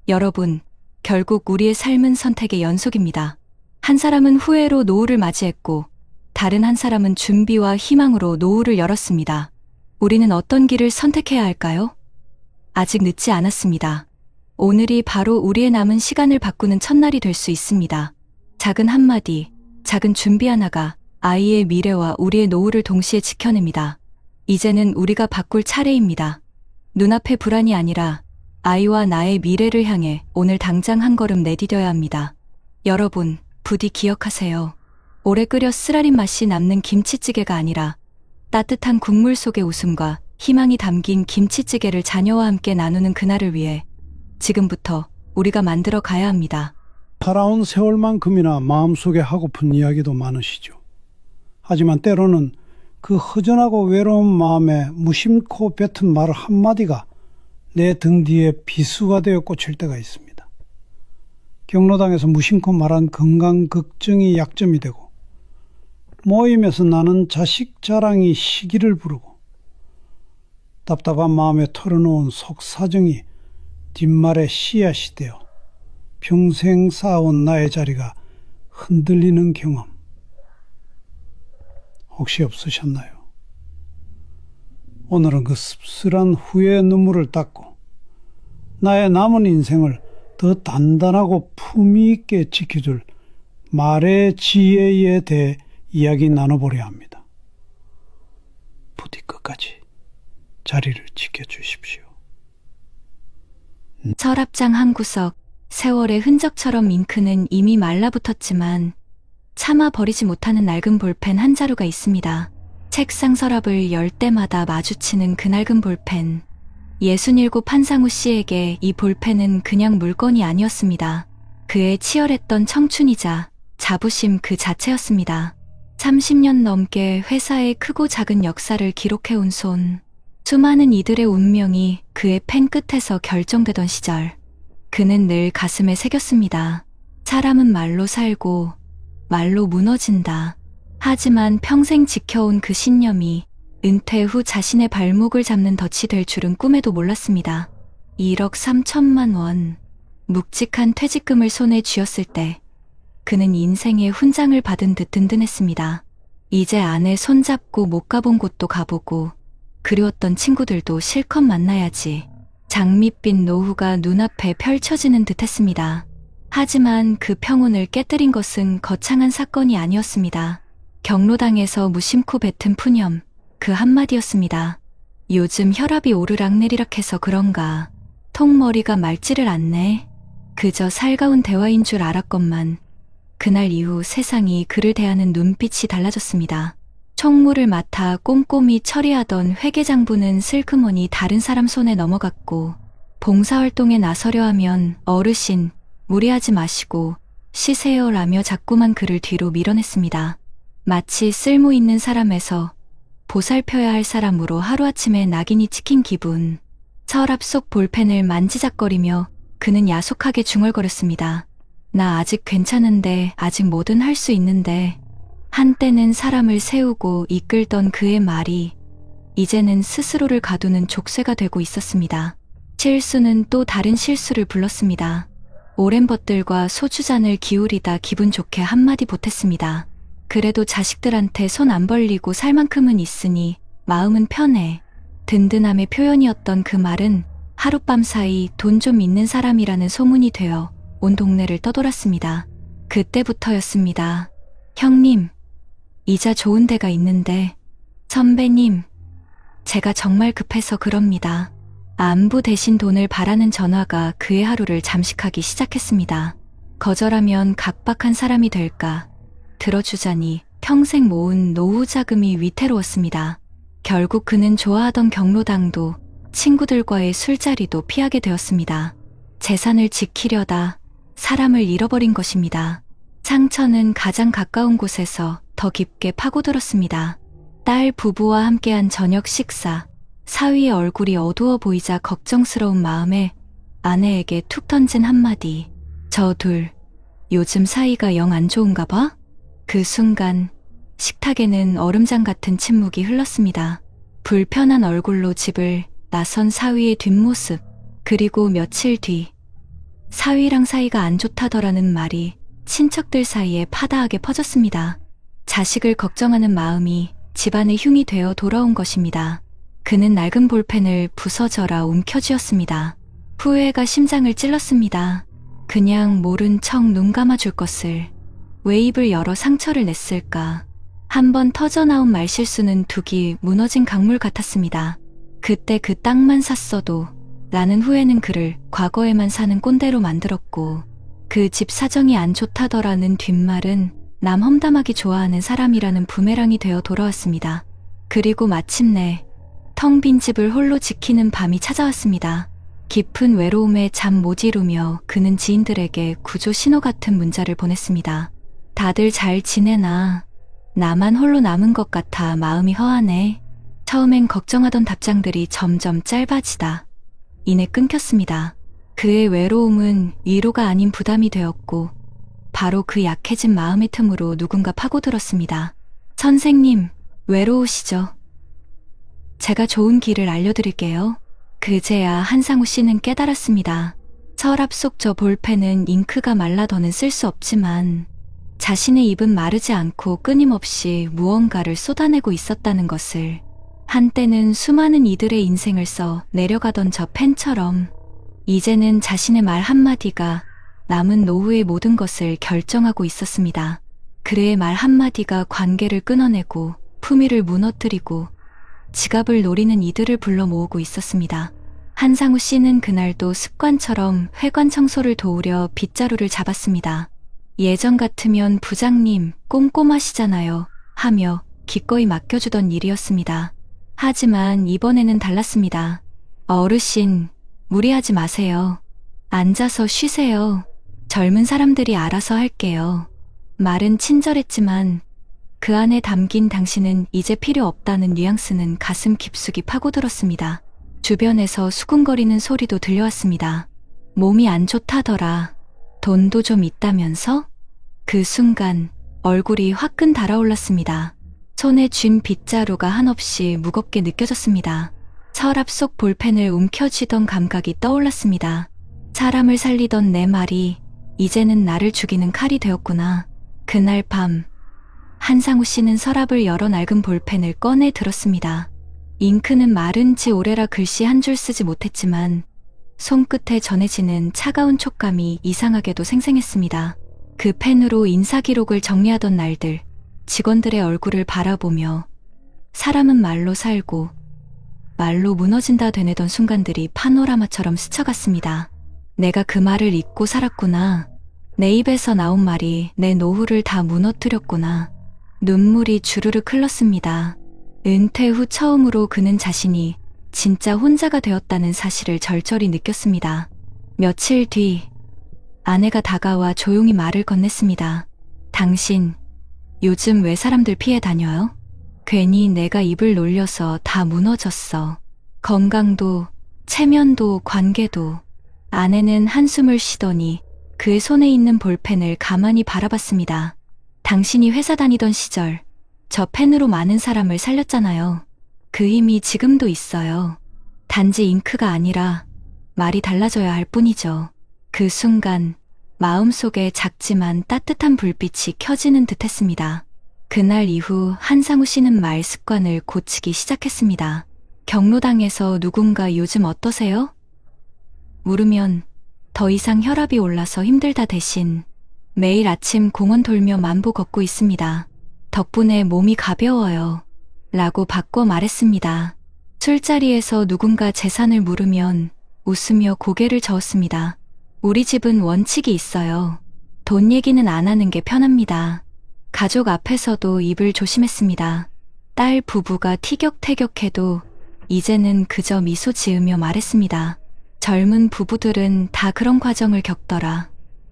여러분, 결국 우리의 삶은 선택의 연속입니다. 한 사람은 후회로 노후를 맞이했고 다른 한 사람은 준비와 희망으로 노후를 열었습니다. 우리는 어떤 길을 선택해야 할까요? 아직 늦지 않았습니다. 오늘이 바로 우리의 남은 시간을 바꾸는 첫날이 될 수 있습니다. 작은 한마디, 작은 준비 하나가 아이의 미래와 우리의 노후를 동시에 지켜냅니다. 이제는 우리가 바꿀 차례입니다. 눈앞의 불안이 아니라 아이와 나의 미래를 향해 오늘 당장 한 걸음 내디뎌야 합니다. 여러분, 부디 기억하세요. 오래 끓여 쓰라린 맛이 남는 김치찌개가 아니라 따뜻한 국물 속의 웃음과 희망이 담긴 김치찌개를 자녀와 함께 나누는 그날을 위해 지금부터 우리가 만들어 가야 합니다. 살아온 세월만큼이나 마음속에 하고픈 이야기도 많으시죠. 하지만 때로는 그 허전하고 외로운 마음에 무심코 뱉은 말 한마디가 내 등 뒤에 비수가 되어 꽂힐 때가 있습니다. 경로당에서 무심코 말한 건강 걱정이 약점이 되고, 모임에서 나는 자식 자랑이 시기를 부르고, 답답한 마음에 털어놓은 속사정이 뒷말에 씨앗이 되어 평생 쌓아온 나의 자리가 흔들리는 경험 혹시 없으셨나요? 오늘은 그 씁쓸한 후회의 눈물을 닦고 나의 남은 인생을 더 단단하고 품위 있게 지켜줄 말의 지혜에 대해 이야기 나눠보려 합니다. 부디 끝까지 자리를 지켜주십시오. 서랍장 한 구석, 세월의 흔적처럼 잉크는 이미 말라붙었지만 차마 버리지 못하는 낡은 볼펜 한 자루가 있습니다. 책상 서랍을 열 때마다 마주치는 그 낡은 볼펜. 67 한상우 씨에게 이 볼펜은 그냥 물건이 아니었습니다. 그의 치열했던 청춘이자 자부심 그 자체였습니다. 30년 넘게 회사의 크고 작은 역사를 기록해온 손. 수많은 이들의 운명이 그의 펜 끝에서 결정되던 시절. 그는 늘 가슴에 새겼습니다. 사람은 말로 살고 말로 무너진다. 하지만 평생 지켜온 그 신념이 은퇴 후 자신의 발목을 잡는 덫이 될 줄은 꿈에도 몰랐습니다. 1억 3천만 원, 묵직한 퇴직금을 손에 쥐었을 때 그는 인생의 훈장을 받은 듯 든든했습니다. 이제 아내 손잡고 못 가본 곳도 가보고 그리웠던 친구들도 실컷 만나야지. 장밋빛 노후가 눈앞에 펼쳐지는 듯 했습니다. 하지만 그 평온을 깨뜨린 것은 거창한 사건이 아니었습니다. 경로당에서 무심코 뱉은 푸념, 그 한마디였습니다. 요즘 혈압이 오르락내리락해서 그런가. 통머리가 맑지를 않네. 그저 살가운 대화인 줄 알았건만 그날 이후 세상이 그를 대하는 눈빛이 달라졌습니다. 총무를 맡아 꼼꼼히 처리하던 회계장부는 슬그머니 다른 사람 손에 넘어갔고, 봉사활동에 나서려 하면 어르신, 무리하지 마시고 쉬세요라며 자꾸만 그를 뒤로 밀어냈습니다. 마치 쓸모 있는 사람에서 보살펴야 할 사람으로 하루아침에 낙인이 찍힌 기분. 서랍 속 볼펜을 만지작거리며 그는 야속하게 중얼거렸습니다. 나 아직 괜찮은데, 아직 뭐든 할 수 있는데. 한때는 사람을 세우고 이끌던 그의 말이 이제는 스스로를 가두는 족쇄가 되고 있었습니다. 실수는 또 다른 실수를 불렀습니다. 오랜 벗들과 소주잔을 기울이다 기분 좋게 한마디 보탰습니다. 그래도 자식들한테 손 안 벌리고 살 만큼은 있으니 마음은 편해. 든든함의 표현이었던 그 말은 하룻밤 사이 돈 좀 있는 사람이라는 소문이 되어 온 동네를 떠돌았습니다. 그때부터였습니다. 형님, 이자 좋은 데가 있는데. 선배님, 제가 정말 급해서 그럽니다. 안부 대신 돈을 바라는 전화가 그의 하루를 잠식하기 시작했습니다. 거절하면 각박한 사람이 될까. 들어주자니 평생 모은 노후 자금이 위태로웠습니다. 결국 그는 좋아하던 경로당도 친구들과의 술자리도 피하게 되었습니다. 재산을 지키려다 사람을 잃어버린 것입니다. 상처는 가장 가까운 곳에서 더 깊게 파고들었습니다. 딸 부부와 함께한 저녁 식사, 사위의 얼굴이 어두워 보이자 걱정스러운 마음에 아내에게 툭 던진 한마디. 저 둘, 요즘 사이가 영 안 좋은가 봐? 그 순간 식탁에는 얼음장 같은 침묵이 흘렀습니다. 불편한 얼굴로 집을 나선 사위의 뒷모습, 그리고 며칠 뒤 사위랑 사이가 안 좋다더라는 말이 친척들 사이에 파다하게 퍼졌습니다. 자식을 걱정하는 마음이 집안의 흉이 되어 돌아온 것입니다. 그는 낡은 볼펜을 부서져라 움켜쥐었습니다. 후회가 심장을 찔렀습니다. 그냥 모른 척 눈 감아줄 것을. 왜 입을 열어 상처를 냈을까. 한번 터져나온 말실수는 둑이 무너진 강물 같았습니다. 그때 그 땅만 샀어도 라는 후회는 그를 과거에만 사는 꼰대로 만들었고, 그 집 사정이 안 좋다더라는 뒷말은 남 험담하기 좋아하는 사람이라는 부메랑이 되어 돌아왔습니다. 그리고 마침내 텅 빈 집을 홀로 지키는 밤이 찾아왔습니다. 깊은 외로움에 잠 못 이루며 그는 지인들에게 구조 신호 같은 문자를 보냈습니다. 다들 잘 지내나? 나만 홀로 남은 것 같아 마음이 허하네. 처음엔 걱정하던 답장들이 점점 짧아지다 이내 끊겼습니다. 그의 외로움은 위로가 아닌 부담이 되었고, 바로 그 약해진 마음의 틈으로 누군가 파고들었습니다. 선생님, 외로우시죠? 제가 좋은 길을 알려드릴게요. 그제야 한상우 씨는 깨달았습니다. 서랍 속 저 볼펜은 잉크가 말라 더는 쓸 수 없지만 자신의 입은 마르지 않고 끊임없이 무언가를 쏟아내고 있었다는 것을. 한때는 수많은 이들의 인생을 써 내려가던 저 펜처럼 이제는 자신의 말 한마디가 남은 노후의 모든 것을 결정하고 있었습니다. 그의 말 한마디가 관계를 끊어내고 품위를 무너뜨리고 지갑을 노리는 이들을 불러 모으고 있었습니다. 한상우 씨는 그날도 습관처럼 회관 청소를 도우려 빗자루를 잡았습니다. 예전 같으면 부장님 꼼꼼하시잖아요 하며 기꺼이 맡겨주던 일이었습니다. 하지만 이번에는 달랐습니다. 어르신, 무리하지 마세요. 앉아서 쉬세요. 젊은 사람들이 알아서 할게요. 말은 친절했지만 그 안에 담긴 당신은 이제 필요 없다는 뉘앙스는 가슴 깊숙이 파고들었습니다. 주변에서 수군거리는 소리도 들려왔습니다. 몸이 안 좋다더라. 돈도 좀 있다면서? 그 순간 얼굴이 화끈 달아올랐습니다. 손에 쥔 빗자루가 한없이 무겁게 느껴졌습니다. 서랍 속 볼펜을 움켜쥐던 감각이 떠올랐습니다. 사람을 살리던 내 말이 이제는 나를 죽이는 칼이 되었구나. 그날 밤 한상우 씨는 서랍을 열어 낡은 볼펜을 꺼내 들었습니다. 잉크는 마른 지 오래라 글씨 한 줄 쓰지 못했지만 손끝에 전해지는 차가운 촉감이 이상하게도 생생했습니다. 그 펜으로 인사기록을 정리하던 날들, 직원들의 얼굴을 바라보며 사람은 말로 살고 말로 무너진다 되뇌던 순간들이 파노라마처럼 스쳐갔습니다. 내가 그 말을 잊고 살았구나. 내 입에서 나온 말이 내 노후를 다 무너뜨렸구나. 눈물이 주르륵 흘렀습니다. 은퇴 후 처음으로 그는 자신이 진짜 혼자가 되었다는 사실을 절절히 느꼈습니다. 며칠 뒤 아내가 다가와 조용히 말을 건넸습니다. 당신 요즘 왜 사람들 피해 다녀요? 괜히 내가 입을 놀려서 다 무너졌어. 건강도 체면도 관계도. 아내는 한숨을 쉬더니 그의 손에 있는 볼펜을 가만히 바라봤습니다. 당신이 회사 다니던 시절 저 펜으로 많은 사람을 살렸잖아요. 그 힘이 지금도 있어요. 단지 잉크가 아니라 말이 달라져야 할 뿐이죠. 그 순간 마음속에 작지만 따뜻한 불빛이 켜지는 듯 했습니다. 그날 이후 한상우 씨는 말 습관을 고치기 시작했습니다. 경로당에서 누군가 요즘 어떠세요? 물으면 더 이상 혈압이 올라서 힘들다 대신 매일 아침 공원 돌며 만보 걷고 있습니다. 덕분에 몸이 가벼워요. 라고 바꿔 말했습니다. 술자리에서 누군가 재산을 물으면 웃으며 고개를 저었습니다. 우리 집은 원칙이 있어요. 돈 얘기는 안 하는 게 편합니다. 가족 앞에서도 입을 조심했습니다. 딸 부부가 티격태격해도 이제는 그저 미소 지으며 말했습니다. 젊은 부부들은 다 그런 과정을 겪더라.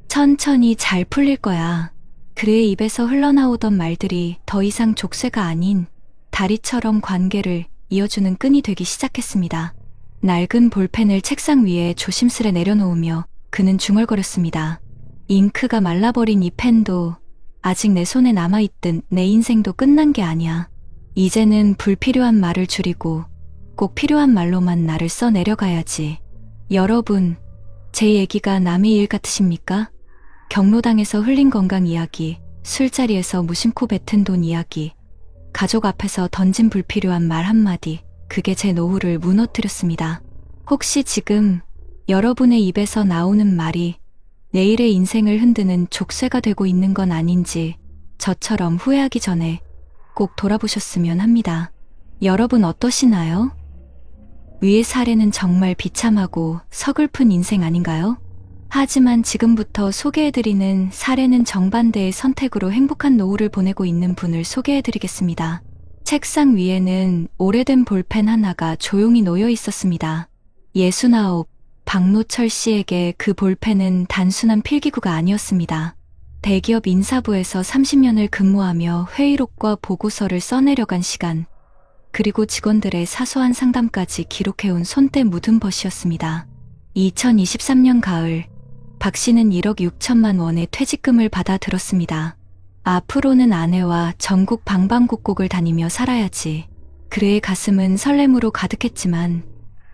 천천히 잘 풀릴 거야. 그의 입에서 흘러나오던 말들이 더 이상 족쇄가 아닌 다리처럼 관계를 이어주는 끈이 되기 시작했습니다. 낡은 볼펜을 책상 위에 조심스레 내려놓으며 그는 중얼거렸습니다. 잉크가 말라버린 이 펜도 아직 내 손에 남아있든 내 인생도 끝난 게 아니야. 이제는 불필요한 말을 줄이고 꼭 필요한 말로만 나를 써내려가야지. 여러분, 제 얘기가 남의 일 같으십니까? 경로당에서 흘린 건강 이야기, 술자리에서 무심코 뱉은 돈 이야기, 가족 앞에서 던진 불필요한 말 한마디, 그게 제 노후를 무너뜨렸습니다. 혹시 지금 여러분의 입에서 나오는 말이 내일의 인생을 흔드는 족쇄가 되고 있는 건 아닌지 저처럼 후회하기 전에 꼭 돌아보셨으면 합니다. 여러분 어떠시나요? 위의 사례는 정말 비참하고 서글픈 인생 아닌가요? 하지만 지금부터 소개해드리는 사례는 정반대의 선택으로 행복한 노후를 보내고 있는 분을 소개해드리겠습니다. 책상 위에는 오래된 볼펜 하나가 조용히 놓여 있었습니다. 69, 박노철 씨에게 그 볼펜은 단순한 필기구가 아니었습니다. 대기업 인사부에서 30년을 근무하며 회의록과 보고서를 써내려간 시간, 그리고 직원들의 사소한 상담까지 기록해온 손때 묻은 벗이었습니다. 2023년 가을, 박 씨는 1억 6천만 원의 퇴직금을 받아 들었습니다. 앞으로는 아내와 전국 방방곡곡을 다니며 살아야지. 그의 가슴은 설렘으로 가득했지만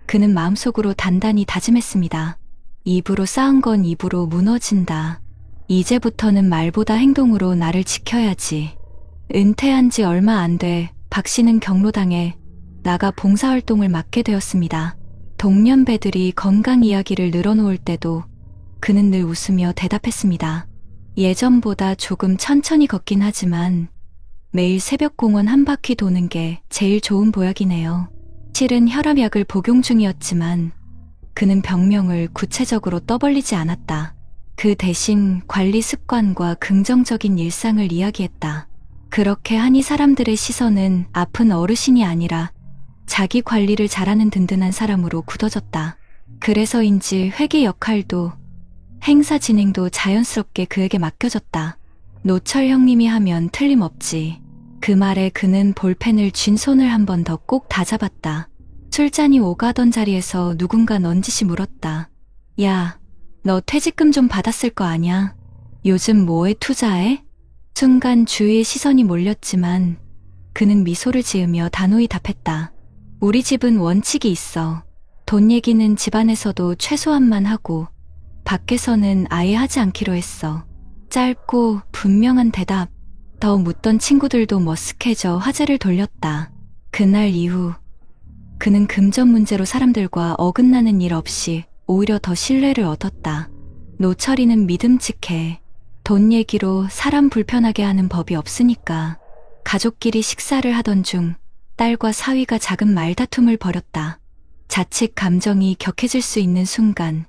그는 마음속으로 단단히 다짐했습니다. 입으로 쌓은 건 입으로 무너진다. 이제부터는 말보다 행동으로 나를 지켜야지. 은퇴한 지 얼마 안 돼 박 씨는 경로당에 나가 봉사활동을 맡게 되었습니다. 동년배들이 건강 이야기를 늘어놓을 때도 그는 늘 웃으며 대답했습니다. 예전보다 조금 천천히 걷긴 하지만 매일 새벽 공원 한 바퀴 도는 게 제일 좋은 보약이네요. 실은 혈압약을 복용 중이었지만 그는 병명을 구체적으로 떠벌리지 않았다. 그 대신 관리 습관과 긍정적인 일상을 이야기했다. 그렇게 하니 사람들의 시선은 아픈 어르신이 아니라 자기 관리를 잘하는 든든한 사람으로 굳어졌다. 그래서인지 회계 역할도 행사 진행도 자연스럽게 그에게 맡겨졌다. 노철 형님이 하면 틀림없지. 그 말에 그는 볼펜을 쥔 손을 한 번 더 꼭 다잡았다. 술잔이 오가던 자리에서 누군가 넌지시 물었다. 야, 너 퇴직금 좀 받았을 거 아냐? 요즘 뭐에 투자해? 순간 주위의 시선이 몰렸지만 그는 미소를 지으며 단호히 답했다. 우리 집은 원칙이 있어. 돈 얘기는 집안에서도 최소한만 하고 밖에서는 아예 하지 않기로 했어. 짧고 분명한 대답. 더 묻던 친구들도 머쓱해져 화제를 돌렸다. 그날 이후 그는 금전 문제로 사람들과 어긋나는 일 없이 오히려 더 신뢰를 얻었다. 노철이는 믿음직해. 돈 얘기로 사람 불편하게 하는 법이 없으니까. 가족끼리 식사를 하던 중 딸과 사위가 작은 말다툼을 벌였다. 자칫 감정이 격해질 수 있는 순간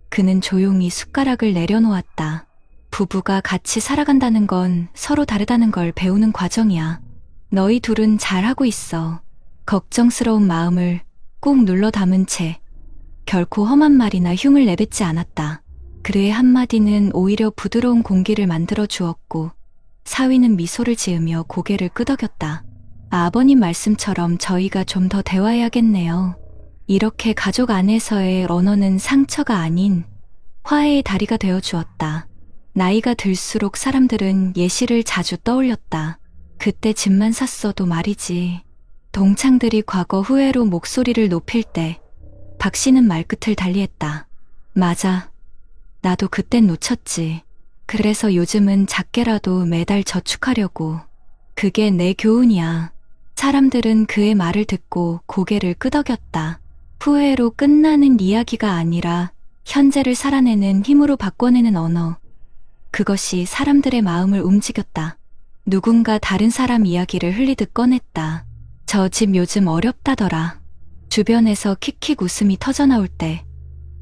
그는 조용히 숟가락을 내려놓았다. 부부가 같이 살아간다는 건 서로 다르다는 걸 배우는 과정이야. 너희 둘은 잘하고 있어. 걱정스러운 마음을 꾹 눌러 담은 채 결코 험한 말이나 흉을 내뱉지 않았다. 그의 한마디는 오히려 부드러운 공기를 만들어 주었고 사위는 미소를 지으며 고개를 끄덕였다. 아버님 말씀처럼 저희가 좀 더 대화해야겠네요. 이렇게 가족 안에서의 언어는 상처가 아닌 화해의 다리가 되어 주었다. 나이가 들수록 사람들은 예시를 자주 떠올렸다. 그때 집만 샀어도 말이지. 동창들이 과거 후회로 목소리를 높일 때 박 씨는 말끝을 달리했다. 맞아. 나도 그땐 놓쳤지. 그래서 요즘은 작게라도 매달 저축하려고. 그게 내 교훈이야. 사람들은 그의 말을 듣고 고개를 끄덕였다. 후회로 끝나는 이야기가 아니라 현재를 살아내는 힘으로 바꿔내는 언어. 그것이 사람들의 마음을 움직였다. 누군가 다른 사람 이야기를 흘리듯 꺼냈다. 저 집 요즘 어렵다더라. 주변에서 킥킥 웃음이 터져나올 때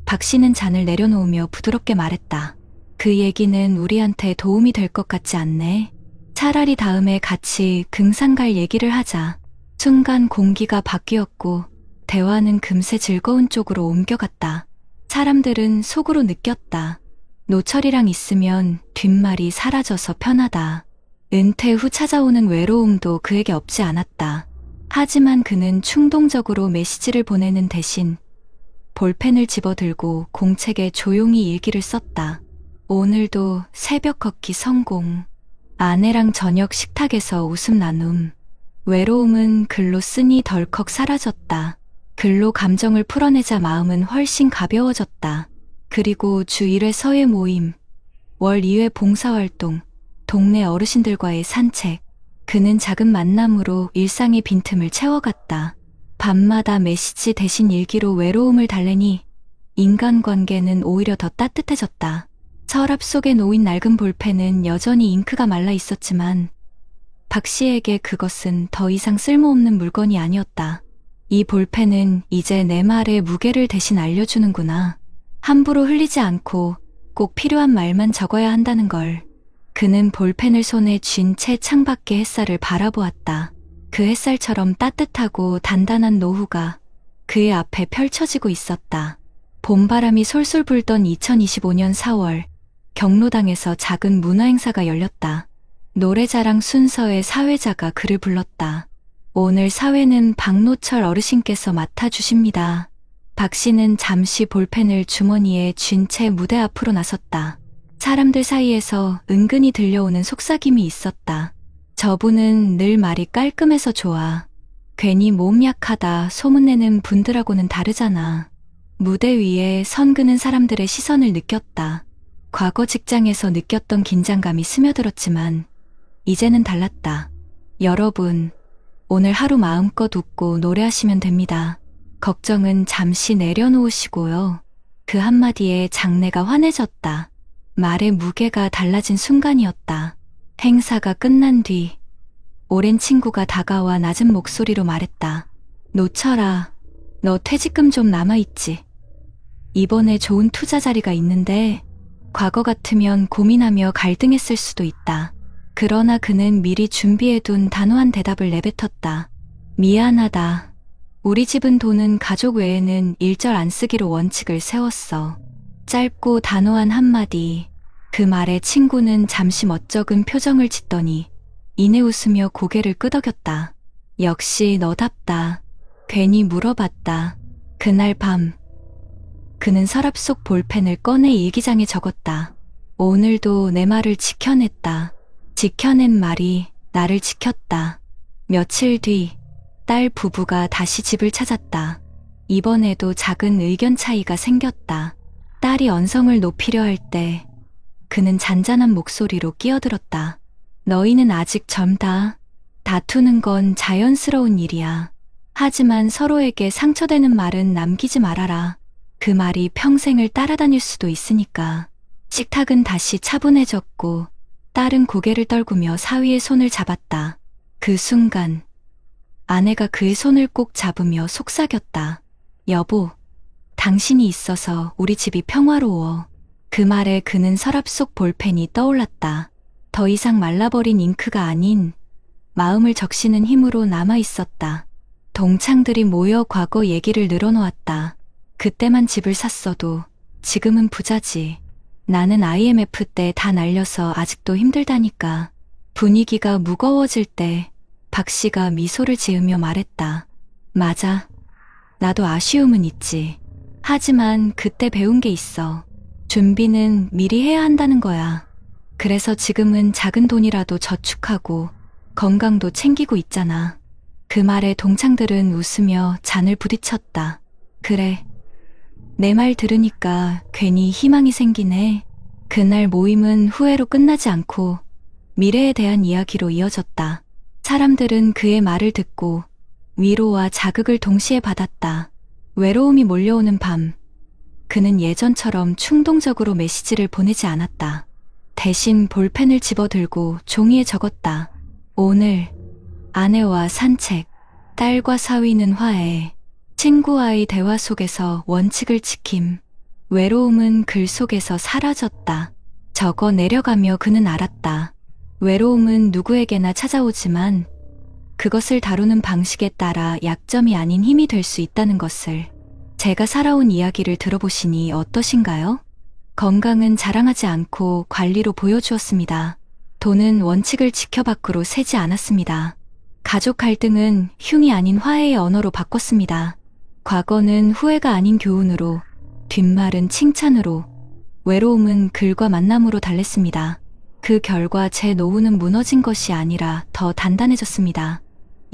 박 씨는 잔을 내려놓으며 부드럽게 말했다. 그 얘기는 우리한테 도움이 될 것 같지 않네. 차라리 다음에 같이 등산 갈 얘기를 하자. 순간 공기가 바뀌었고 대화는 금세 즐거운 쪽으로 옮겨갔다. 사람들은 속으로 느꼈다. 노철이랑 있으면 뒷말이 사라져서 편하다. 은퇴 후 찾아오는 외로움도 그에게 없지 않았다. 하지만 그는 충동적으로 메시지를 보내는 대신 볼펜을 집어들고 공책에 조용히 일기를 썼다. 오늘도 새벽 걷기 성공. 아내랑 저녁 식탁에서 웃음 나눔. 외로움은 글로 쓰니 덜컥 사라졌다. 글로 감정을 풀어내자 마음은 훨씬 가벼워졌다. 그리고 주 1회 서예 모임, 월 2회 봉사활동, 동네 어르신들과의 산책. 그는 작은 만남으로 일상의 빈틈을 채워갔다. 밤마다 메시지 대신 일기로 외로움을 달래니 인간관계는 오히려 더 따뜻해졌다. 서랍 속에 놓인 낡은 볼펜은 여전히 잉크가 말라 있었지만 박 씨에게 그것은 더 이상 쓸모없는 물건이 아니었다. 이 볼펜은 이제 내 말의 무게를 대신 알려주는구나. 함부로 흘리지 않고 꼭 필요한 말만 적어야 한다는 걸. 그는 볼펜을 손에 쥔 채 창밖의 햇살을 바라보았다. 그 햇살처럼 따뜻하고 단단한 노후가 그의 앞에 펼쳐지고 있었다. 봄바람이 솔솔 불던 2025년 4월, 경로당에서 작은 문화행사가 열렸다. 노래자랑 순서의 사회자가 그를 불렀다. 오늘 사회는 박노철 어르신께서 맡아주십니다. 박 씨는 잠시 볼펜을 주머니에 쥔 채 무대 앞으로 나섰다. 사람들 사이에서 은근히 들려오는 속삭임이 있었다. 저분은 늘 말이 깔끔해서 좋아. 괜히 몸 약하다 소문내는 분들하고는 다르잖아. 무대 위에 선 그는 사람들의 시선을 느꼈다. 과거 직장에서 느꼈던 긴장감이 스며들었지만 이제는 달랐다. 여러분, 오늘 하루 마음껏 웃고 노래하시면 됩니다. 걱정은 잠시 내려놓으시고요. 그 한마디에 장내가 환해졌다. 말의 무게가 달라진 순간이었다. 행사가 끝난 뒤 오랜 친구가 다가와 낮은 목소리로 말했다. 노철아, 너 퇴직금 좀 남아있지? 이번에 좋은 투자 자리가 있는데 과거 같으면 고민하며 갈등했을 수도 있다. 그러나 그는 미리 준비해둔 단호한 대답을 내뱉었다. 미안하다. 우리 집은 돈은 가족 외에는 일절 안 쓰기로 원칙을 세웠어. 짧고 단호한 한마디. 그 말에 친구는 잠시 멋쩍은 표정을 짓더니 이내 웃으며 고개를 끄덕였다. 역시 너답다. 괜히 물어봤다. 그날 밤 그는 서랍 속 볼펜을 꺼내 일기장에 적었다. 오늘도 내 말을 지켜냈다. 지켜낸 말이 나를 지켰다. 며칠 뒤 딸 부부가 다시 집을 찾았다. 이번에도 작은 의견 차이가 생겼다. 딸이 언성을 높이려 할 때 그는 잔잔한 목소리로 끼어들었다. 너희는 아직 젊다. 다투는 건 자연스러운 일이야. 하지만 서로에게 상처되는 말은 남기지 말아라. 그 말이 평생을 따라다닐 수도 있으니까. 식탁은 다시 차분해졌고 딸은 고개를 떨구며 사위의 손을 잡았다. 그 순간 아내가 그의 손을 꼭 잡으며 속삭였다. 여보, 당신이 있어서 우리 집이 평화로워. 그 말에 그는 서랍 속 볼펜이 떠올랐다. 더 이상 말라버린 잉크가 아닌 마음을 적시는 힘으로 남아있었다. 동창들이 모여 과거 얘기를 늘어놓았다. 그때만 집을 샀어도 지금은 부자지. 나는 IMF 때 다 날려서 아직도 힘들다니까. 분위기가 무거워질 때 박 씨가 미소를 지으며 말했다. 맞아. 나도 아쉬움은 있지. 하지만 그때 배운 게 있어. 준비는 미리 해야 한다는 거야. 그래서 지금은 작은 돈이라도 저축하고 건강도 챙기고 있잖아. 그 말에 동창들은 웃으며 잔을 부딪혔다. 그래. 내 말 들으니까 괜히 희망이 생기네. 그날 모임은 후회로 끝나지 않고 미래에 대한 이야기로 이어졌다. 사람들은 그의 말을 듣고 위로와 자극을 동시에 받았다. 외로움이 몰려오는 밤, 그는 예전처럼 충동적으로 메시지를 보내지 않았다. 대신 볼펜을 집어들고 종이에 적었다. 오늘 아내와 산책, 딸과 사위는 화해, 친구와의 대화 속에서 원칙을 지킴. 외로움은 글 속에서 사라졌다. 적어 내려가며 그는 알았다. 외로움은 누구에게나 찾아오지만 그것을 다루는 방식에 따라 약점이 아닌 힘이 될 수 있다는 것을. 제가 살아온 이야기를 들어보시니 어떠신가요? 건강은 자랑하지 않고 관리로 보여주었습니다. 돈은 원칙을 지켜 밖으로 새지 않았습니다. 가족 갈등은 흉이 아닌 화해의 언어로 바꿨습니다. 과거는 후회가 아닌 교훈으로, 뒷말은 칭찬으로, 외로움은 글과 만남으로 달랬습니다. 그 결과 제 노후는 무너진 것이 아니라 더 단단해졌습니다.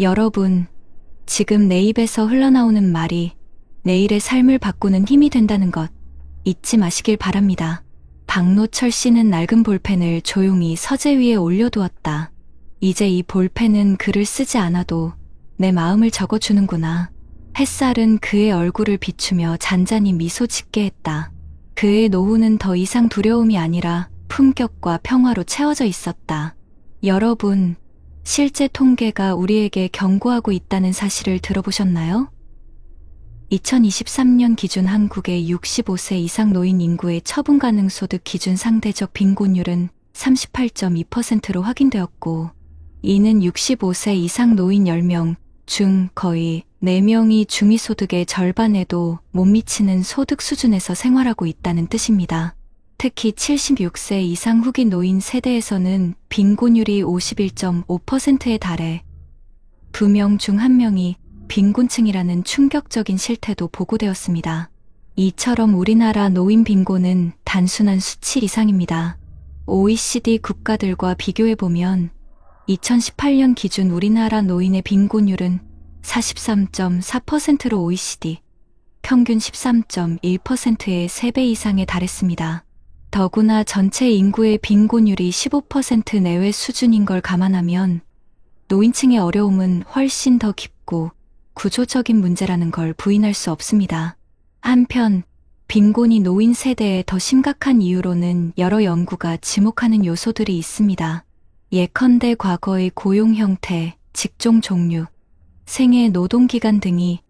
여러분, 지금 내 입에서 흘러나오는 말이 내일의 삶을 바꾸는 힘이 된다는 것 잊지 마시길 바랍니다. 박노철 씨는 낡은 볼펜을 조용히 서재 위에 올려두었다. 이제 이 볼펜은 글을 쓰지 않아도 내 마음을 적어주는구나. 햇살은 그의 얼굴을 비추며 잔잔히 미소 짓게 했다. 그의 노후는 더 이상 두려움이 아니라 품격과 평화로 채워져 있었다. 여러분, 실제 통계가 우리에게 경고하고 있다는 사실을 들어보셨나요? 2023년 기준 한국의 65세 이상 노인 인구의 처분 가능 소득 기준 상대적 빈곤율은 38.2%로 확인되었고, 이는 65세 이상 노인 10명 중 거의 4명이 중위소득의 절반에도 못 미치는 소득 수준에서 생활하고 있다는 뜻입니다. 특히 76세 이상 후기 노인 세대에서는 빈곤율이 51.5%에 달해 2명 중 1명이 빈곤층이라는 충격적인 실태도 보고되었습니다. 이처럼 우리나라 노인 빈곤은 단순한 수치 이상입니다. OECD 국가들과 비교해보면 2018년 기준 우리나라 노인의 빈곤율은 43.4%로 OECD 평균 13.1%의 3배 이상에 달했습니다. 더구나 전체 인구의 빈곤율이 15% 내외 수준인 걸 감안하면 노인층의 어려움은 훨씬 더 깊고 구조적인 문제라는 걸 부인할 수 없습니다. 한편 빈곤이 노인 세대에 더 심각한 이유로는 여러 연구가 지목하는 요소들이 있습니다. 예컨대 과거의 고용 형태, 직종 종류, 생애 노동기간 등이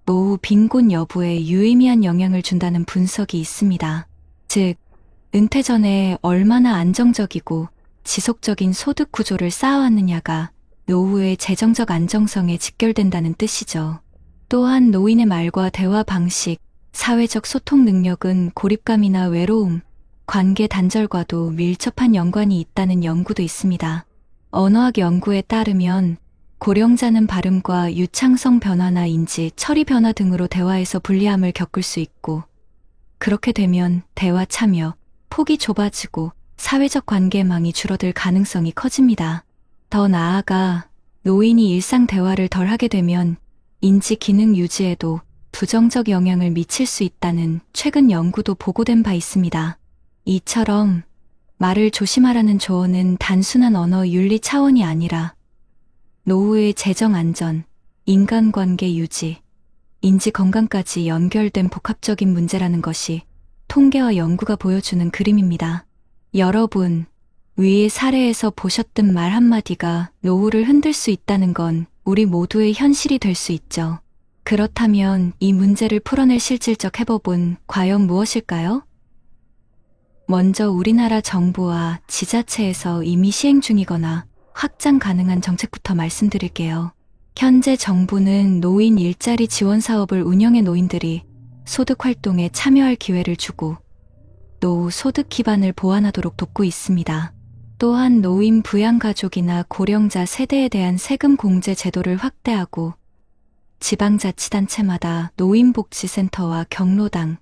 노후 빈곤 여부에 유의미한 영향을 준다는 분석이 있습니다. 즉, 은퇴 전에 얼마나 안정적이고 지속적인 소득 구조를 쌓아왔느냐가 노후의 재정적 안정성에 직결된다는 뜻이죠. 또한 노인의 말과 대화 방식, 사회적 소통 능력은 고립감이나 외로움, 관계 단절과도 밀접한 연관이 있다는 연구도 있습니다. 언어학 연구에 따르면 고령자는 발음과 유창성 변화나 인지, 처리 변화 등으로 대화에서 불리함을 겪을 수 있고, 그렇게 되면 대화 참여, 폭이 좁아지고 사회적 관계망이 줄어들 가능성이 커집니다. 더 나아가 노인이 일상 대화를 덜 하게 되면 인지 기능 유지에도 부정적 영향을 미칠 수 있다는 최근 연구도 보고된 바 있습니다. 이처럼 말을 조심하라는 조언은 단순한 언어 윤리 차원이 아니라 노후의 재정 안전, 인간관계 유지, 인지 건강까지 연결된 복합적인 문제라는 것이 통계와 연구가 보여주는 그림입니다. 여러분, 위의 사례에서 보셨던 말 한마디가 노후를 흔들 수 있다는 건 우리 모두의 현실이 될 수 있죠. 그렇다면 이 문제를 풀어낼 실질적 해법은 과연 무엇일까요? 먼저 우리나라 정부와 지자체에서 이미 시행 중이거나 확장 가능한 정책부터 말씀드릴게요. 현재 정부는 노인 일자리 지원 사업을 운영해 노인들이 소득 활동에 참여할 기회를 주고 노후 소득 기반을 보완하도록 돕고 있습니다. 또한 노인 부양가족이나 고령자 세대에 대한 세금 공제 제도를 확대하고 지방자치단체마다 노인복지센터와 경로당,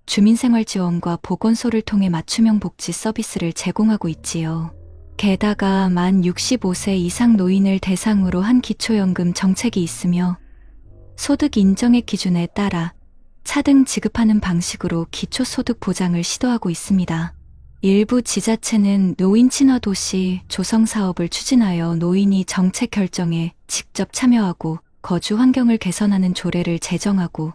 주민생활지원과 보건소를 통해 맞춤형 복지 서비스를 제공하고 있지요. 게다가 만 65세 이상 노인을 대상으로 한 기초연금 정책이 있으며 소득 인정액 기준에 따라 차등 지급하는 방식으로 기초소득 보장을 시도하고 있습니다. 일부 지자체는 노인 친화 도시 조성 사업을 추진하여 노인이 정책 결정에 직접 참여하고 거주 환경을 개선하는 조례를 제정하고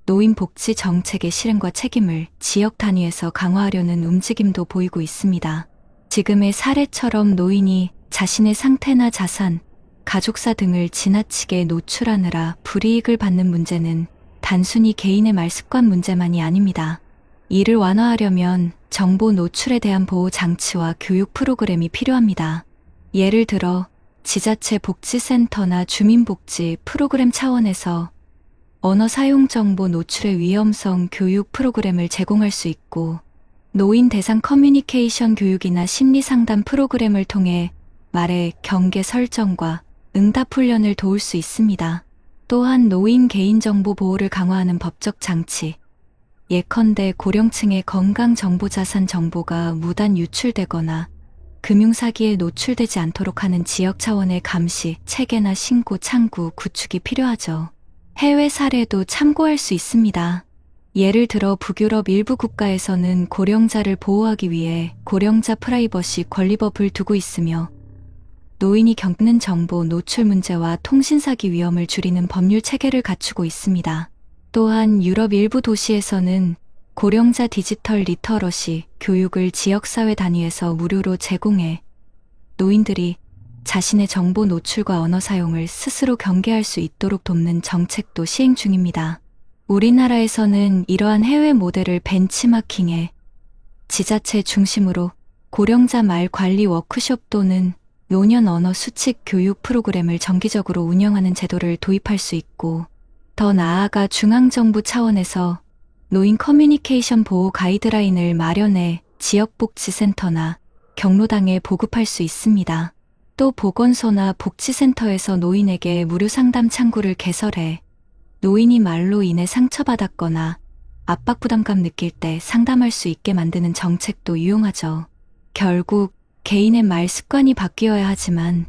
노인 복지 정책의 실행과 책임을 지역 단위에서 강화하려는 움직임도 보이고 있습니다. 지금의 사례처럼 노인이 자신의 상태나 자산, 가족사 등을 지나치게 노출하느라 불이익을 받는 문제는 단순히 개인의 말습관 문제만이 아닙니다. 이를 완화하려면 정보 노출에 대한 보호 장치와 교육 프로그램이 필요합니다. 예를 들어 지자체 복지센터나 주민복지 프로그램 차원에서 언어 사용 정보 노출의 위험성 교육 프로그램을 제공할 수 있고 노인 대상 커뮤니케이션 교육이나 심리 상담 프로그램을 통해 말의 경계 설정과 응답 훈련을 도울 수 있습니다. 또한 노인 개인정보 보호를 강화하는 법적 장치, 예컨대 고령층의 건강정보자산 정보가 무단 유출되거나 금융사기에 노출되지 않도록 하는 지역 차원의 감시, 체계나 신고, 창구, 구축이 필요하죠. 해외 사례도 참고할 수 있습니다. 예를 들어 북유럽 일부 국가에서는 고령자를 보호하기 위해 고령자 프라이버시 권리법을 두고 있으며 노인이 겪는 정보 노출 문제와 통신사기 위험을 줄이는 법률 체계를 갖추고 있습니다. 또한 유럽 일부 도시에서는 고령자 디지털 리터러시 교육을 지역사회 단위에서 무료로 제공해 노인들이 자신의 정보 노출과 언어 사용을 스스로 경계할 수 있도록 돕는 정책도 시행 중입니다. 우리나라에서는 이러한 해외 모델을 벤치마킹해 지자체 중심으로 고령자 말 관리 워크숍 또는 노년 언어 수칙 교육 프로그램을 정기적으로 운영하는 제도를 도입할 수 있고 더 나아가 중앙정부 차원에서 노인 커뮤니케이션 보호 가이드라인을 마련해 지역복지센터나 경로당에 보급할 수 있습니다. 또 보건소나 복지센터에서 노인에게 무료 상담 창구를 개설해 노인이 말로 인해 상처받았거나 압박 부담감 느낄 때 상담할 수 있게 만드는 정책도 유용하죠. 결국 개인의 말 습관이 바뀌어야 하지만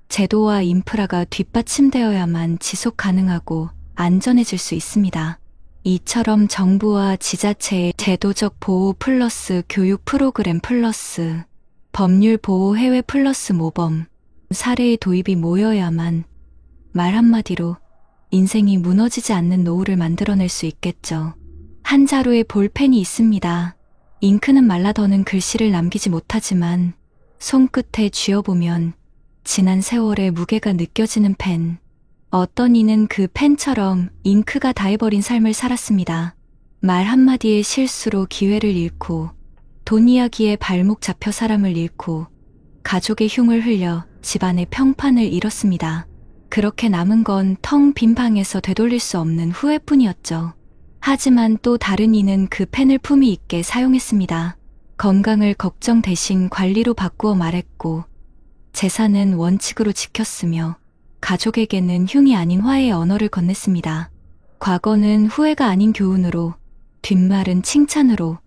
제도와 인프라가 뒷받침되어야만 지속 가능하고 안전해질 수 있습니다. 이처럼 정부와 지자체의 제도적 보호 플러스 교육 프로그램 플러스 법률 보호 해외 플러스 모범 사례의 도입이 모여야만 말 한마디로 인생이 무너지지 않는 노후를 만들어낼 수 있겠죠. 한 자루에 볼펜이 있습니다. 잉크는 말라 더는 글씨를 남기지 못하지만 손끝에 쥐어보면 지난 세월의 무게가 느껴지는 펜. 어떤 이는 그 펜처럼 잉크가 다해버린 삶을 살았습니다. 말 한마디의 실수로 기회를 잃고 돈 이야기에 발목 잡혀 사람을 잃고 가족의 흉을 흘려 집안의 평판을 잃었습니다. 그렇게 남은 건 텅 빈 방에서 되돌릴 수 없는 후회뿐이었죠. 하지만 또 다른 이는 그 펜을 품위 있게 사용했습니다. 건강을 걱정 대신 관리로 바꾸어 말했고 재산은 원칙으로 지켰으며 가족에게는 흉이 아닌 화해의 언어를 건넸습니다. 과거는 후회가 아닌 교훈으로 뒷말은 칭찬으로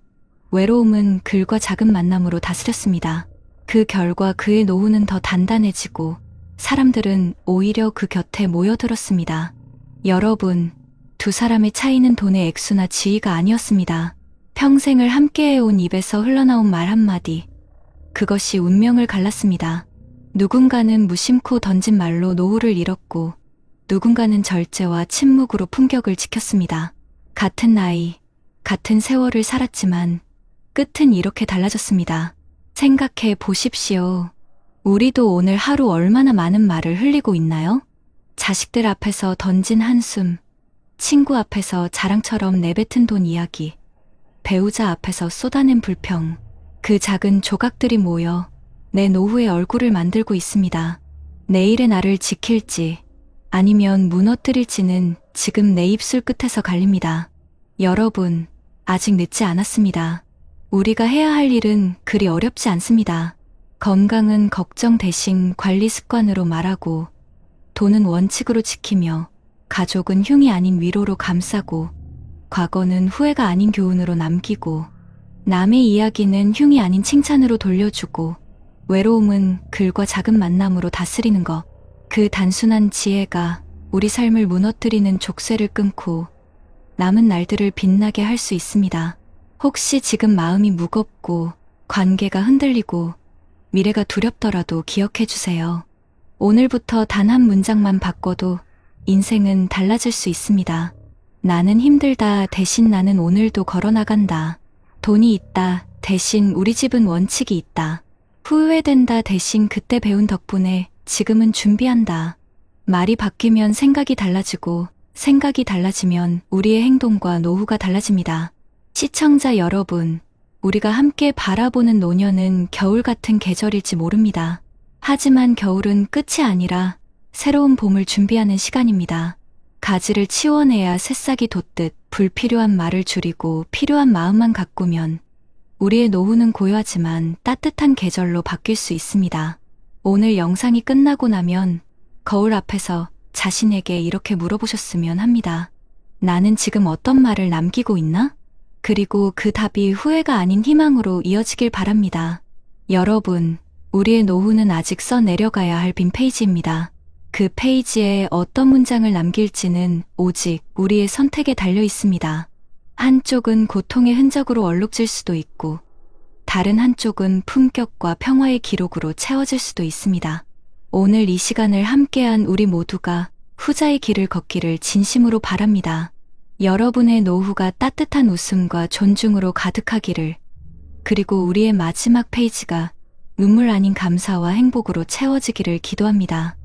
외로움은 글과 작은 만남으로 다스렸습니다. 그 결과 그의 노후는 더 단단해지고 사람들은 오히려 그 곁에 모여들었습니다. 여러분, 두 사람의 차이는 돈의 액수나 지위가 아니었습니다. 평생을 함께해온 입에서 흘러나온 말 한마디. 그것이 운명을 갈랐습니다. 누군가는 무심코 던진 말로 노후를 잃었고 누군가는 절제와 침묵으로 품격을 지켰습니다. 같은 나이, 같은 세월을 살았지만 끝은 이렇게 달라졌습니다. 생각해 보십시오. 우리도 오늘 하루 얼마나 많은 말을 흘리고 있나요? 자식들 앞에서 던진 한숨, 친구 앞에서 자랑처럼 내뱉은 돈 이야기, 배우자 앞에서 쏟아낸 불평, 그 작은 조각들이 모여 내 노후의 얼굴을 만들고 있습니다. 내일의 나를 지킬지 아니면 무너뜨릴지는 지금 내 입술 끝에서 갈립니다. 여러분, 아직 늦지 않았습니다. 우리가 해야 할 일은 그리 어렵지 않습니다. 건강은 걱정 대신 관리 습관으로 말하고 돈은 원칙으로 지키며 가족은 흉이 아닌 위로로 감싸고, 과거는 후회가 아닌 교훈으로 남기고, 남의 이야기는 흉이 아닌 칭찬으로 돌려주고, 외로움은 글과 작은 만남으로 다스리는 것. 그 단순한 지혜가 우리 삶을 무너뜨리는 족쇄를 끊고 남은 날들을 빛나게 할 수 있습니다. 혹시 지금 마음이 무겁고 관계가 흔들리고 미래가 두렵더라도 기억해 주세요. 오늘부터 단 한 문장만 바꿔도 인생은 달라질 수 있습니다. 나는 힘들다 대신 나는 오늘도 걸어나간다. 돈이 있다 대신 우리 집은 원칙이 있다. 후회된다 대신 그때 배운 덕분에 지금은 준비한다. 말이 바뀌면 생각이 달라지고 생각이 달라지면 우리의 행동과 노후가 달라집니다. 시청자 여러분, 우리가 함께 바라보는 노년은 겨울 같은 계절일지 모릅니다. 하지만 겨울은 끝이 아니라 새로운 봄을 준비하는 시간입니다. 가지를 치워내야 새싹이 돋듯 불필요한 말을 줄이고 필요한 마음만 가꾸면 우리의 노후는 고요하지만 따뜻한 계절로 바뀔 수 있습니다. 오늘 영상이 끝나고 나면 거울 앞에서 자신에게 이렇게 물어보셨으면 합니다. 나는 지금 어떤 말을 남기고 있나? 그리고 그 답이 후회가 아닌 희망으로 이어지길 바랍니다. 여러분, 우리의 노후는 아직 써내려가야 할 빈 페이지입니다. 그 페이지에 어떤 문장을 남길지는 오직 우리의 선택에 달려 있습니다. 한쪽은 고통의 흔적으로 얼룩질 수도 있고 다른 한쪽은 품격과 평화의 기록으로 채워질 수도 있습니다. 오늘 이 시간을 함께한 우리 모두가 후자의 길을 걷기를 진심으로 바랍니다. 여러분의 노후가 따뜻한 웃음과 존중으로 가득하기를, 그리고 우리의 마지막 페이지가 눈물 아닌 감사와 행복으로 채워지기를 기도합니다.